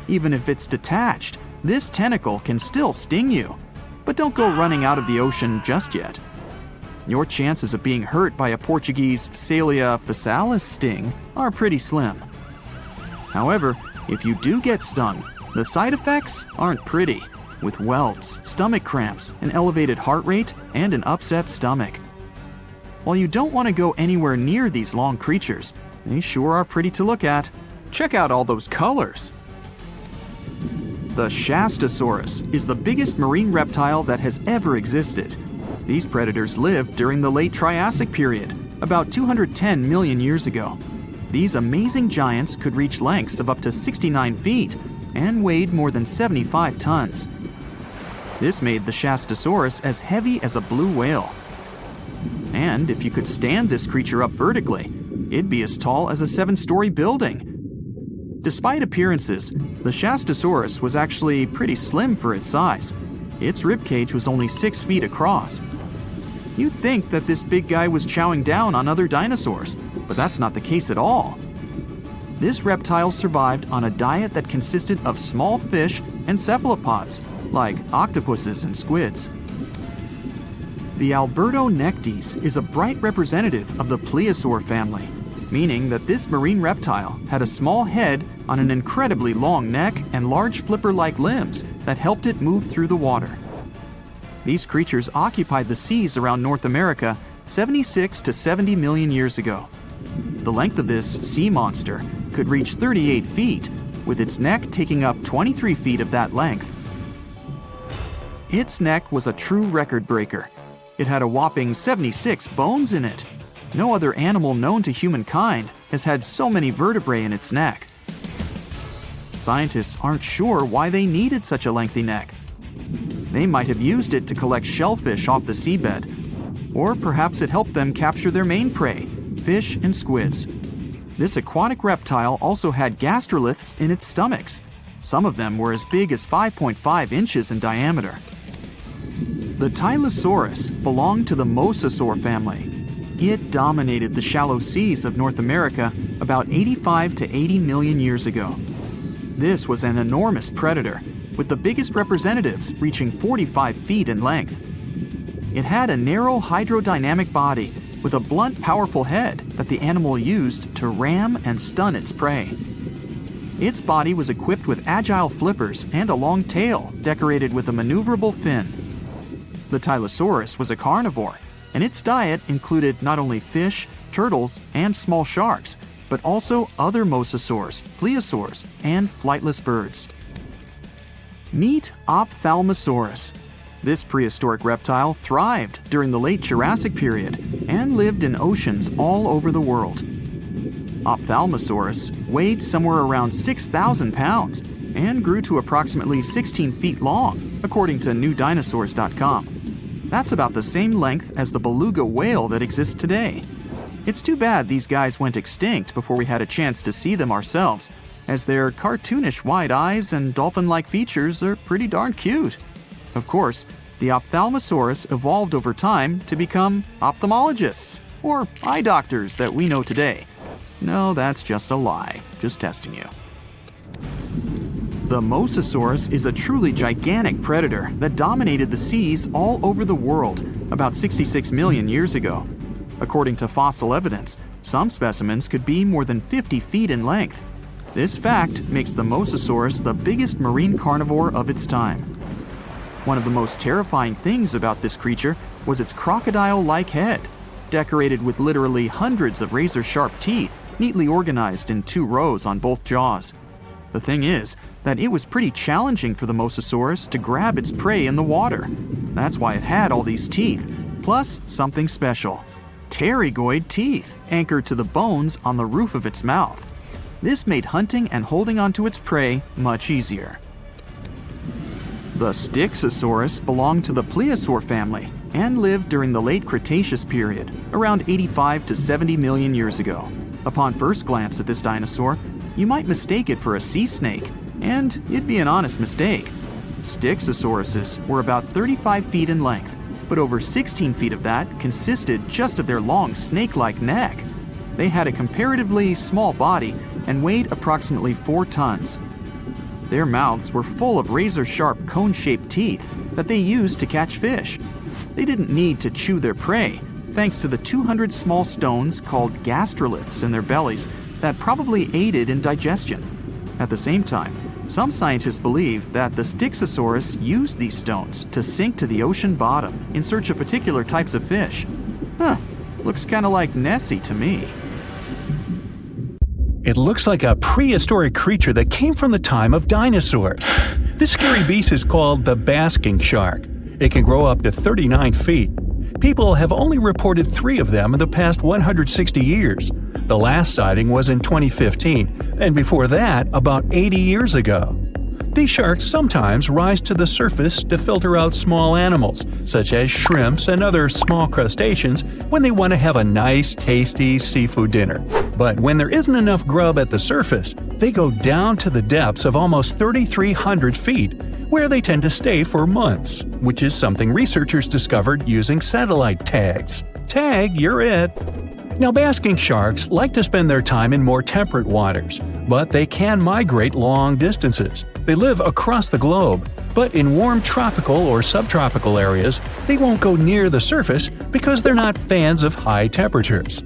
Even if it's detached, this tentacle can still sting you. But don't go running out of the ocean just yet. Your chances of being hurt by a Portuguese Phacelia phasalis sting are pretty slim. However, if you do get stung, the side effects aren't pretty, with welts, stomach cramps, an elevated heart rate, and an upset stomach. While you don't want to go anywhere near these long creatures, they sure are pretty to look at. Check out all those colors. The Shastasaurus is the biggest marine reptile that has ever existed. These predators lived during the late Triassic period, about 210 million years ago. These amazing giants could reach lengths of up to 69 feet and weighed more than 75 tons. This made the Shastasaurus as heavy as a blue whale. And if you could stand this creature up vertically, it'd be as tall as a 7-story building. Despite appearances, the Shastasaurus was actually pretty slim for its size. Its ribcage was only 6 feet across. You'd think that this big guy was chowing down on other dinosaurs, but that's not the case at all. This reptile survived on a diet that consisted of small fish and cephalopods, like octopuses and squids. The Albertonectes is a bright representative of the plesiosaur family, meaning that this marine reptile had a small head on an incredibly long neck and large flipper-like limbs that helped it move through the water. These creatures occupied the seas around North America 76 to 70 million years ago. The length of this sea monster could reach 38 feet, with its neck taking up 23 feet of that length. Its neck was a true record breaker. It had a whopping 76 bones in it. No other animal known to humankind has had so many vertebrae in its neck. Scientists aren't sure why they needed such a lengthy neck. They might have used it to collect shellfish off the seabed, or perhaps it helped them capture their main prey, fish and squids. This aquatic reptile also had gastroliths in its stomachs. Some of them were as big as 5.5 inches in diameter. The Tylosaurus belonged to the Mosasaur family. It dominated the shallow seas of North America about 85 to 80 million years ago. This was an enormous predator, with the biggest representatives reaching 45 feet in length. It had a narrow hydrodynamic body with a blunt, powerful head that the animal used to ram and stun its prey. Its body was equipped with agile flippers and a long tail decorated with a maneuverable fin. The Tylosaurus was a carnivore, and its diet included not only fish, turtles, and small sharks, but also other mosasaurs, plesiosaurs, and flightless birds. Meet Ophthalmosaurus. This prehistoric reptile thrived during the late Jurassic period and lived in oceans all over the world. Ophthalmosaurus weighed somewhere around 6,000 pounds and grew to approximately 16 feet long, according to newdinosaurs.com. That's about the same length as the beluga whale that exists today. It's too bad these guys went extinct before we had a chance to see them ourselves, as their cartoonish wide eyes and dolphin-like features are pretty darn cute. Of course, the Ophthalmosaurus evolved over time to become ophthalmologists, or eye doctors that we know today. No, that's just a lie. Just testing you. The Mosasaurus is a truly gigantic predator that dominated the seas all over the world about 66 million years ago. According to fossil evidence, some specimens could be more than 50 feet in length. This fact makes the Mosasaurus the biggest marine carnivore of its time. One of the most terrifying things about this creature was its crocodile-like head, decorated with literally hundreds of razor-sharp teeth, neatly organized in 2 rows on both jaws. The thing is that it was pretty challenging for the Mosasaurus to grab its prey in the water. That's why it had all these teeth, plus something special: pterygoid teeth anchored to the bones on the roof of its mouth. This made hunting and holding onto its prey much easier. The Styxosaurus belonged to the plesiosaur family and lived during the late Cretaceous period, around 85 to 70 million years ago. Upon first glance at this dinosaur, you might mistake it for a sea snake, and it'd be an honest mistake. Stixosauruses were about 35 feet in length, but over 16 feet of that consisted just of their long snake-like neck. They had a comparatively small body and weighed approximately 4 tons. Their mouths were full of razor-sharp cone-shaped teeth that they used to catch fish. They didn't need to chew their prey, thanks to the 200 small stones called gastroliths in their bellies that probably aided in digestion. At the same time, some scientists believe that the Stixosaurus used these stones to sink to the ocean bottom in search of particular types of fish. Looks kind of like Nessie to me. It looks like a prehistoric creature that came from the time of dinosaurs. This scary beast is called the basking shark. It can grow up to 39 feet. People have only reported 3 of them in the past 160 years. The last sighting was in 2015, and before that, about 80 years ago. These sharks sometimes rise to the surface to filter out small animals, such as shrimps and other small crustaceans, when they want to have a nice, tasty seafood dinner. But when there isn't enough grub at the surface, they go down to the depths of almost 3,300 feet, where they tend to stay for months, which is something researchers discovered using satellite tags. Tag, you're it! Now, basking sharks like to spend their time in more temperate waters, but they can migrate long distances. They live across the globe, but in warm tropical or subtropical areas, they won't go near the surface because they're not fans of high temperatures.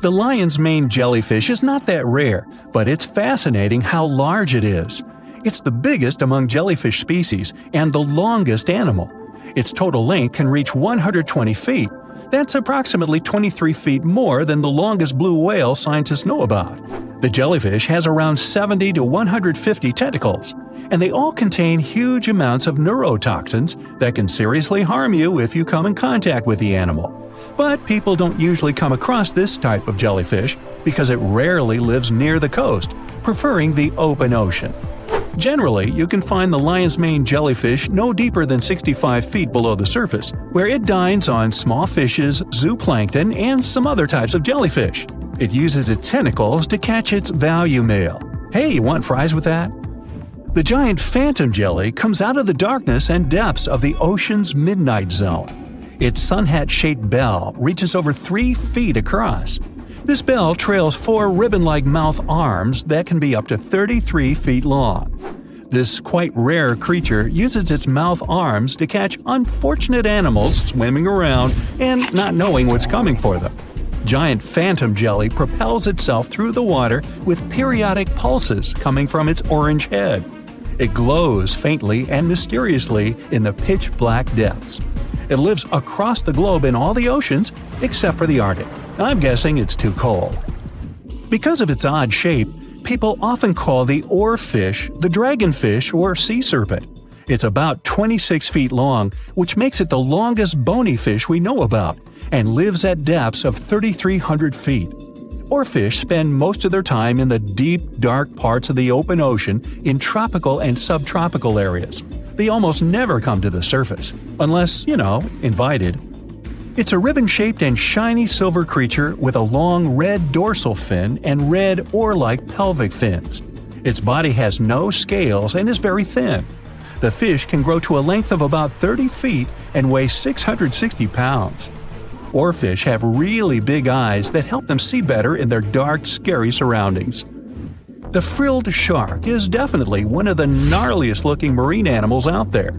The lion's mane jellyfish is not that rare, but it's fascinating how large it is. It's the biggest among jellyfish species and the longest animal. Its total length can reach 120 feet. That's approximately 23 feet more than the longest blue whale scientists know about. The jellyfish has around 70 to 150 tentacles, and they all contain huge amounts of neurotoxins that can seriously harm you if you come in contact with the animal. But people don't usually come across this type of jellyfish because it rarely lives near the coast, preferring the open ocean. Generally, you can find the lion's mane jellyfish no deeper than 65 feet below the surface, where it dines on small fishes, zooplankton, and some other types of jellyfish. It uses its tentacles to catch its value male. Hey, you want fries with that? The giant phantom jelly comes out of the darkness and depths of the ocean's midnight zone. Its sun hat-shaped bell reaches over 3 feet across. This bell trails 4 ribbon-like mouth arms that can be up to 33 feet long. This quite rare creature uses its mouth arms to catch unfortunate animals swimming around and not knowing what's coming for them. Giant phantom jelly propels itself through the water with periodic pulses coming from its orange head. It glows faintly and mysteriously in the pitch-black depths. It lives across the globe in all the oceans except for the Arctic. I'm guessing it's too cold. Because of its odd shape, people often call the oarfish the dragonfish or sea serpent. It's about 26 feet long, which makes it the longest bony fish we know about, and lives at depths of 3,300 feet. Oarfish spend most of their time in the deep, dark parts of the open ocean in tropical and subtropical areas. They almost never come to the surface, unless, invited. It's a ribbon-shaped and shiny silver creature with a long red dorsal fin and red oar-like pelvic fins. Its body has no scales and is very thin. The fish can grow to a length of about 30 feet and weigh 660 pounds. Oarfish have really big eyes that help them see better in their dark, scary surroundings. The frilled shark is definitely one of the gnarliest-looking marine animals out there.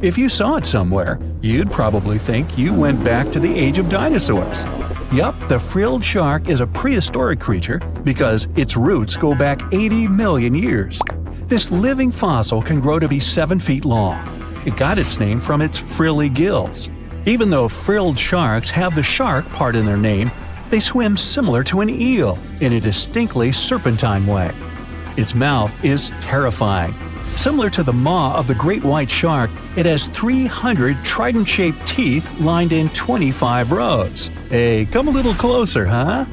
If you saw it somewhere, you'd probably think you went back to the age of dinosaurs. Yup, the frilled shark is a prehistoric creature because its roots go back 80 million years. This living fossil can grow to be 7 feet long. It got its name from its frilly gills. Even though frilled sharks have the shark part in their name, they swim similar to an eel in a distinctly serpentine way. Its mouth is terrifying. Similar to the maw of the great white shark, it has 300 trident-shaped teeth lined in 25 rows. Hey, come a little closer, huh?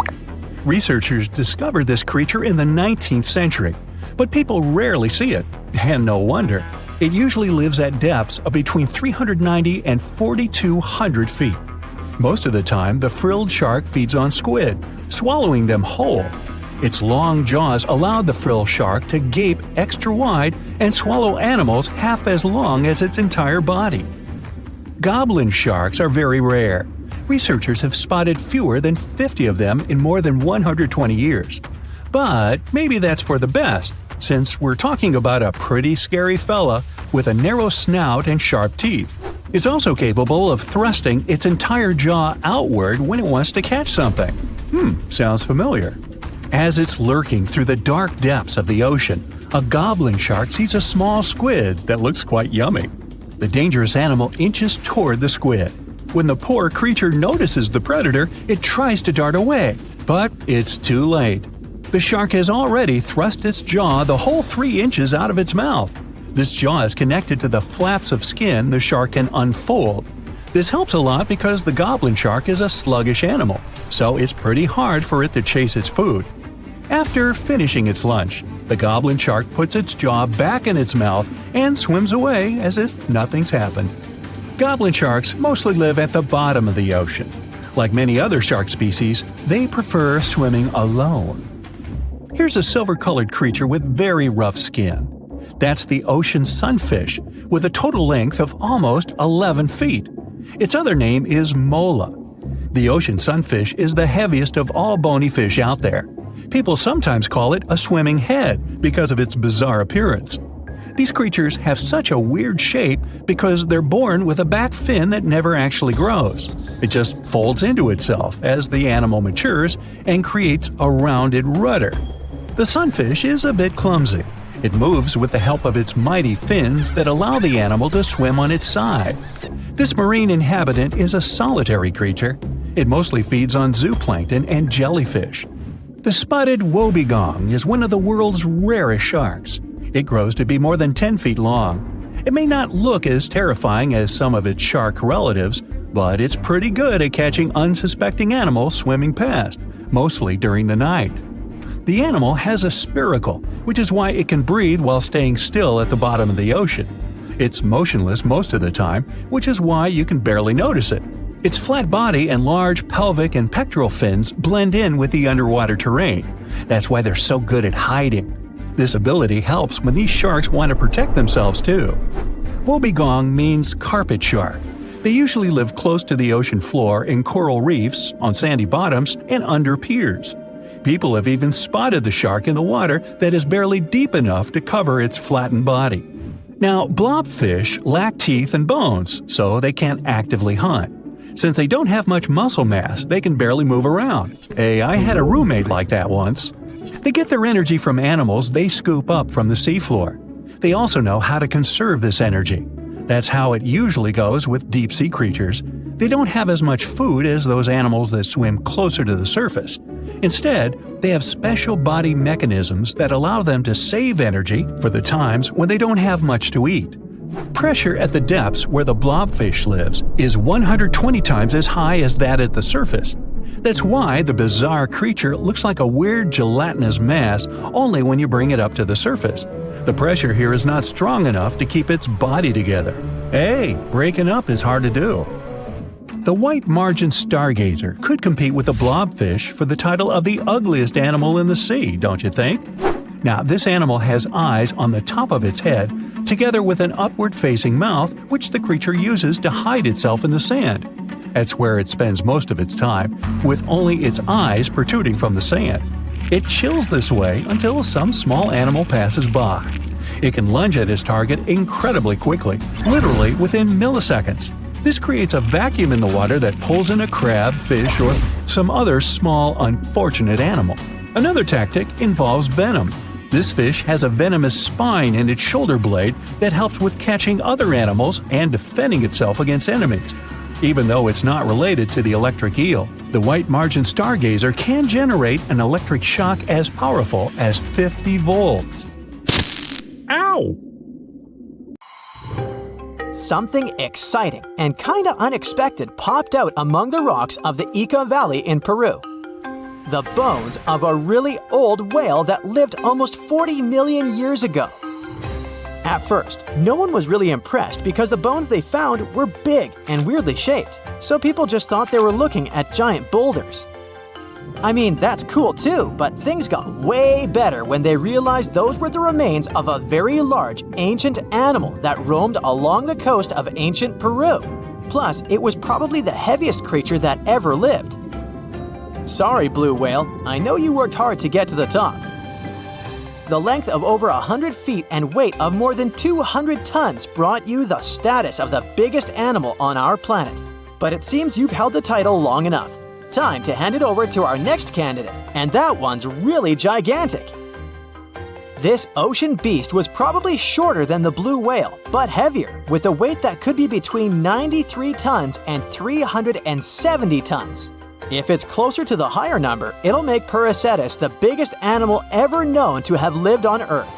Researchers discovered this creature in the 19th century, but people rarely see it, and no wonder. It usually lives at depths of between 390 and 4,200 feet. Most of the time, the frilled shark feeds on squid, swallowing them whole. Its long jaws allowed the frilled shark to gape extra wide and swallow animals half as long as its entire body. Goblin sharks are very rare. Researchers have spotted fewer than 50 of them in more than 120 years. But maybe that's for the best, since we're talking about a pretty scary fella with a narrow snout and sharp teeth. It's also capable of thrusting its entire jaw outward when it wants to catch something. Sounds familiar. As it's lurking through the dark depths of the ocean, a goblin shark sees a small squid that looks quite yummy. The dangerous animal inches toward the squid. When the poor creature notices the predator, it tries to dart away, but it's too late. The shark has already thrust its jaw the whole 3 inches out of its mouth. This jaw is connected to the flaps of skin the shark can unfold. This helps a lot because the goblin shark is a sluggish animal, so it's pretty hard for it to chase its food. After finishing its lunch, the goblin shark puts its jaw back in its mouth and swims away as if nothing's happened. Goblin sharks mostly live at the bottom of the ocean. Like many other shark species, they prefer swimming alone. Here's a silver-colored creature with very rough skin. That's the ocean sunfish, with a total length of almost 11 feet. Its other name is mola. The ocean sunfish is the heaviest of all bony fish out there. People sometimes call it a swimming head because of its bizarre appearance. These creatures have such a weird shape because they're born with a back fin that never actually grows. It just folds into itself as the animal matures and creates a rounded rudder. The sunfish is a bit clumsy. It moves with the help of its mighty fins that allow the animal to swim on its side. This marine inhabitant is a solitary creature. It mostly feeds on zooplankton and jellyfish. The spotted wobbegong is one of the world's rarest sharks. It grows to be more than 10 feet long. It may not look as terrifying as some of its shark relatives, but it's pretty good at catching unsuspecting animals swimming past, mostly during the night. The animal has a spiracle, which is why it can breathe while staying still at the bottom of the ocean. It's motionless most of the time, which is why you can barely notice it. Its flat body and large pelvic and pectoral fins blend in with the underwater terrain. That's why they're so good at hiding. This ability helps when these sharks want to protect themselves too. Wobbegong means carpet shark. They usually live close to the ocean floor in coral reefs, on sandy bottoms, and under piers. People have even spotted the shark in the water that is barely deep enough to cover its flattened body. Now, blobfish lack teeth and bones, so they can't actively hunt. Since they don't have much muscle mass, they can barely move around. Hey, I had a roommate like that once. They get their energy from animals they scoop up from the seafloor. They also know how to conserve this energy. That's how it usually goes with deep-sea creatures. They don't have as much food as those animals that swim closer to the surface. Instead, they have special body mechanisms that allow them to save energy for the times when they don't have much to eat. Pressure at the depths where the blobfish lives is 120 times as high as that at the surface. That's why the bizarre creature looks like a weird gelatinous mass only when you bring it up to the surface. The pressure here is not strong enough to keep its body together. Hey, breaking up is hard to do. The white margin stargazer could compete with the blobfish for the title of the ugliest animal in the sea, don't you think? Now, this animal has eyes on the top of its head, together with an upward-facing mouth which the creature uses to hide itself in the sand. That's where it spends most of its time, with only its eyes protruding from the sand. It chills this way until some small animal passes by. It can lunge at its target incredibly quickly, literally within milliseconds. This creates a vacuum in the water that pulls in a crab, fish, or some other small, unfortunate animal. Another tactic involves venom. This fish has a venomous spine in its shoulder blade that helps with catching other animals and defending itself against enemies. Even though it's not related to the electric eel, the white margin stargazer can generate an electric shock as powerful as 50 volts. Ow! Something exciting and kinda unexpected popped out among the rocks of the Ica Valley in Peru. The bones of a really old whale that lived almost 40 million years ago. At first, no one was really impressed because the bones they found were big and weirdly shaped, so people just thought they were looking at giant boulders. I mean, that's cool too, but things got way better when they realized those were the remains of a very large ancient animal that roamed along the coast of ancient Peru. Plus, it was probably the heaviest creature that ever lived. Sorry, blue whale, I know you worked hard to get to the top. The length of over 100 feet and weight of more than 200 tons brought you the status of the biggest animal on our planet. But it seems you've held the title long enough. Time to hand it over to our next candidate, and that one's really gigantic. This ocean beast was probably shorter than the blue whale, but heavier, with a weight that could be between 93 tons and 370 tons. If it's closer to the higher number, it'll make Paracetus the biggest animal ever known to have lived on Earth.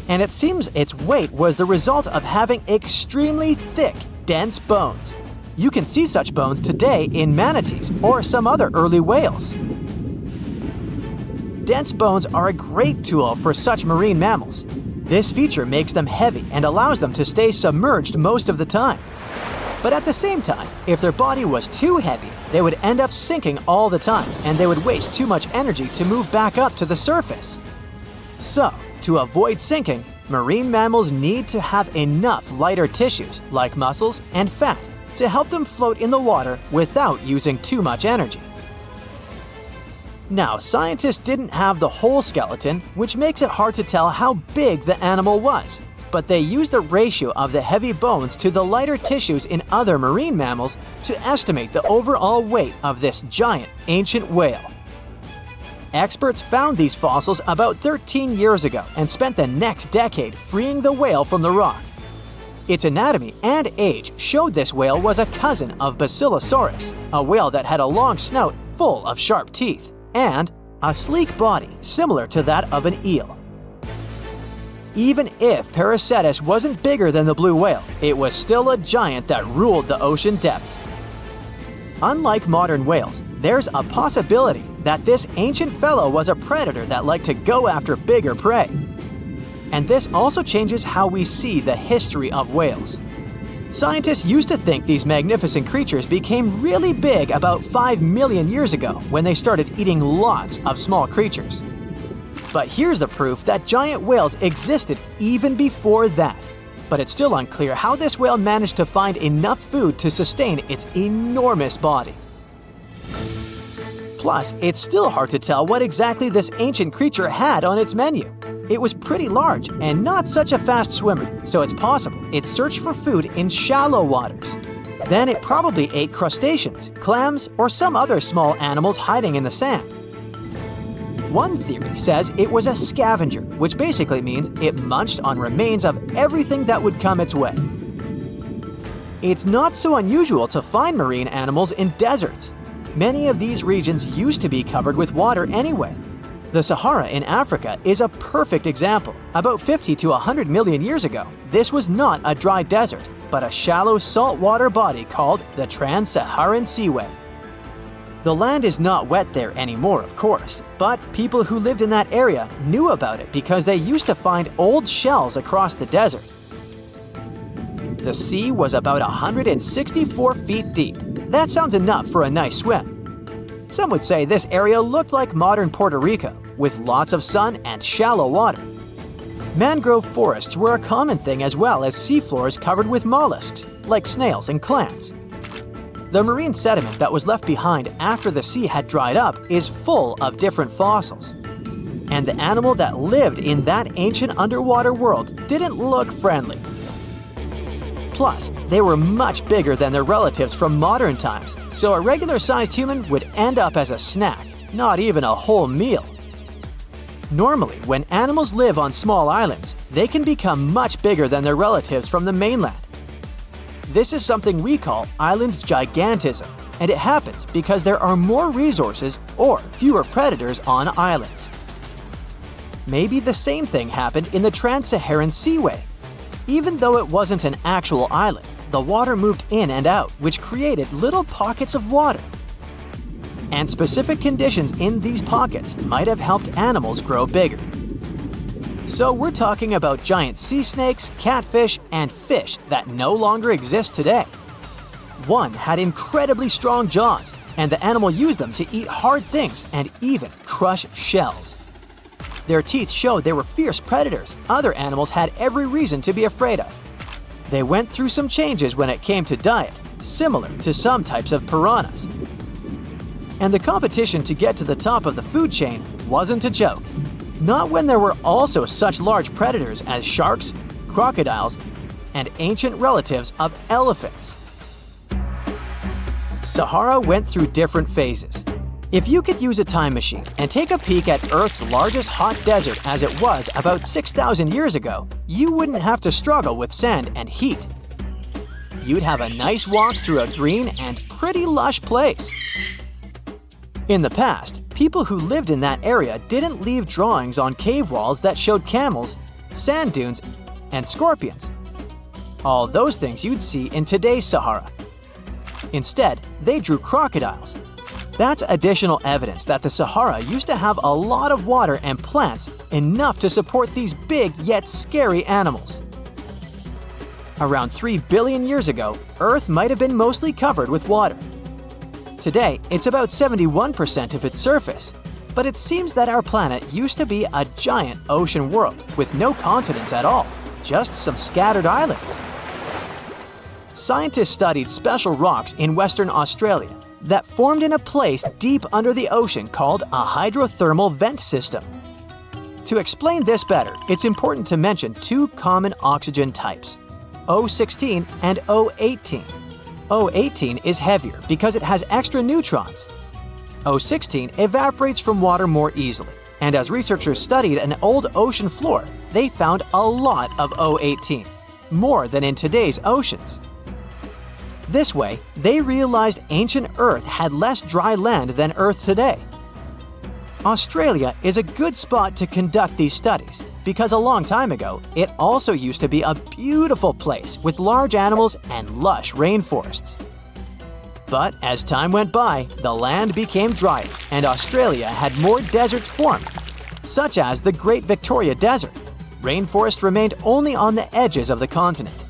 And it seems its weight was the result of having extremely thick, dense bones. You can see such bones today in manatees or some other early whales. Dense bones are a great tool for such marine mammals. This feature makes them heavy and allows them to stay submerged most of the time. But at the same time, if their body was too heavy, they would end up sinking all the time, and they would waste too much energy to move back up to the surface. So, to avoid sinking, marine mammals need to have enough lighter tissues, like muscles and fat, to help them float in the water without using too much energy. Now, scientists didn't have the whole skeleton, which makes it hard to tell how big the animal was. But they used the ratio of the heavy bones to the lighter tissues in other marine mammals to estimate the overall weight of this giant ancient whale. Experts found these fossils about 13 years ago and spent the next decade freeing the whale from the rock. Its anatomy and age showed this whale was a cousin of Basilosaurus, a whale that had a long snout full of sharp teeth, and a sleek body similar to that of an eel. Even if Paracetus wasn't bigger than the blue whale, it was still a giant that ruled the ocean depths. Unlike modern whales, there's a possibility that this ancient fellow was a predator that liked to go after bigger prey. And this also changes how we see the history of whales. Scientists used to think these magnificent creatures became really big about 5 million years ago when they started eating lots of small creatures. But here's the proof that giant whales existed even before that. But it's still unclear how this whale managed to find enough food to sustain its enormous body. Plus, it's still hard to tell what exactly this ancient creature had on its menu. It was pretty large and not such a fast swimmer, so it's possible it searched for food in shallow waters. Then it probably ate crustaceans, clams, or some other small animals hiding in the sand. One theory says it was a scavenger, which basically means it munched on remains of everything that would come its way. It's not so unusual to find marine animals in deserts. Many of these regions used to be covered with water anyway. The Sahara in Africa is a perfect example. About 50 to 100 million years ago, this was not a dry desert, but a shallow saltwater body called the Trans-Saharan Seaway. The land is not wet there anymore, of course, but people who lived in that area knew about it because they used to find old shells across the desert. The sea was about 164 feet deep. That sounds enough for a nice swim. Some would say this area looked like modern Puerto Rico, with lots of sun and shallow water. Mangrove forests were a common thing as well as seafloors covered with mollusks, like snails and clams. The marine sediment that was left behind after the sea had dried up is full of different fossils. And the animal that lived in that ancient underwater world didn't look friendly. Plus, they were much bigger than their relatives from modern times, so a regular-sized human would end up as a snack, not even a whole meal. Normally, when animals live on small islands, they can become much bigger than their relatives from the mainland. This is something we call island gigantism, and it happens because there are more resources or fewer predators on islands. Maybe the same thing happened in the Trans-Saharan Seaway. Even though it wasn't an actual island, the water moved in and out, which created little pockets of water. And specific conditions in these pockets might have helped animals grow bigger. So we're talking about giant sea snakes, catfish, and fish that no longer exist today. One had incredibly strong jaws, and the animal used them to eat hard things and even crush shells. Their teeth showed they were fierce predators other animals had every reason to be afraid of. They went through some changes when it came to diet, similar to some types of piranhas. And the competition to get to the top of the food chain wasn't a joke. Not when there were also such large predators as sharks, crocodiles, and ancient relatives of elephants. Sahara went through different phases. If you could use a time machine and take a peek at Earth's largest hot desert as it was about 6,000 years ago, you wouldn't have to struggle with sand and heat. You'd have a nice walk through a green and pretty lush place. In the past, people who lived in that area didn't leave drawings on cave walls that showed camels, sand dunes, and scorpions. All those things you'd see in today's Sahara. Instead, they drew crocodiles. That's additional evidence that the Sahara used to have a lot of water and plants enough to support these big yet scary animals. Around 3 billion years ago, Earth might have been mostly covered with water. Today, it's about 71% of its surface, but it seems that our planet used to be a giant ocean world with no continents at all, just some scattered islands. Scientists studied special rocks in Western Australia that formed in a place deep under the ocean called a hydrothermal vent system. To explain this better, it's important to mention two common oxygen types, O16 and O18. O18 is heavier because it has extra neutrons. O16 evaporates from water more easily, and as researchers studied an old ocean floor, they found a lot of O18, more than in today's oceans. This way, they realized ancient Earth had less dry land than Earth today. Australia is a good spot to conduct these studies because a long time ago, it also used to be a beautiful place with large animals and lush rainforests. But as time went by, the land became drier and Australia had more deserts formed, such as the Great Victoria Desert. Rainforest remained only on the edges of the continent.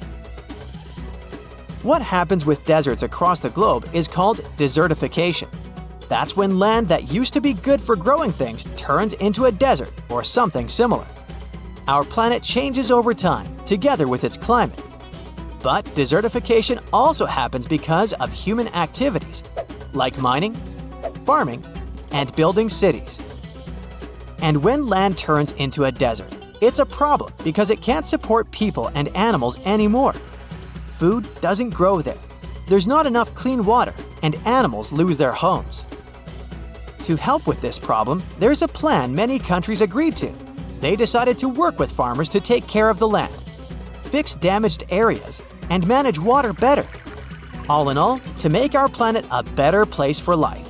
What happens with deserts across the globe is called desertification. That's when land that used to be good for growing things turns into a desert or something similar. Our planet changes over time, together with its climate. But desertification also happens because of human activities, like mining, farming, and building cities. And when land turns into a desert, it's a problem because it can't support people and animals anymore. Food doesn't grow there. There's not enough clean water, and animals lose their homes. To help with this problem, there's a plan many countries agreed to. They decided to work with farmers to take care of the land, fix damaged areas, and manage water better. All in all, to make our planet a better place for life.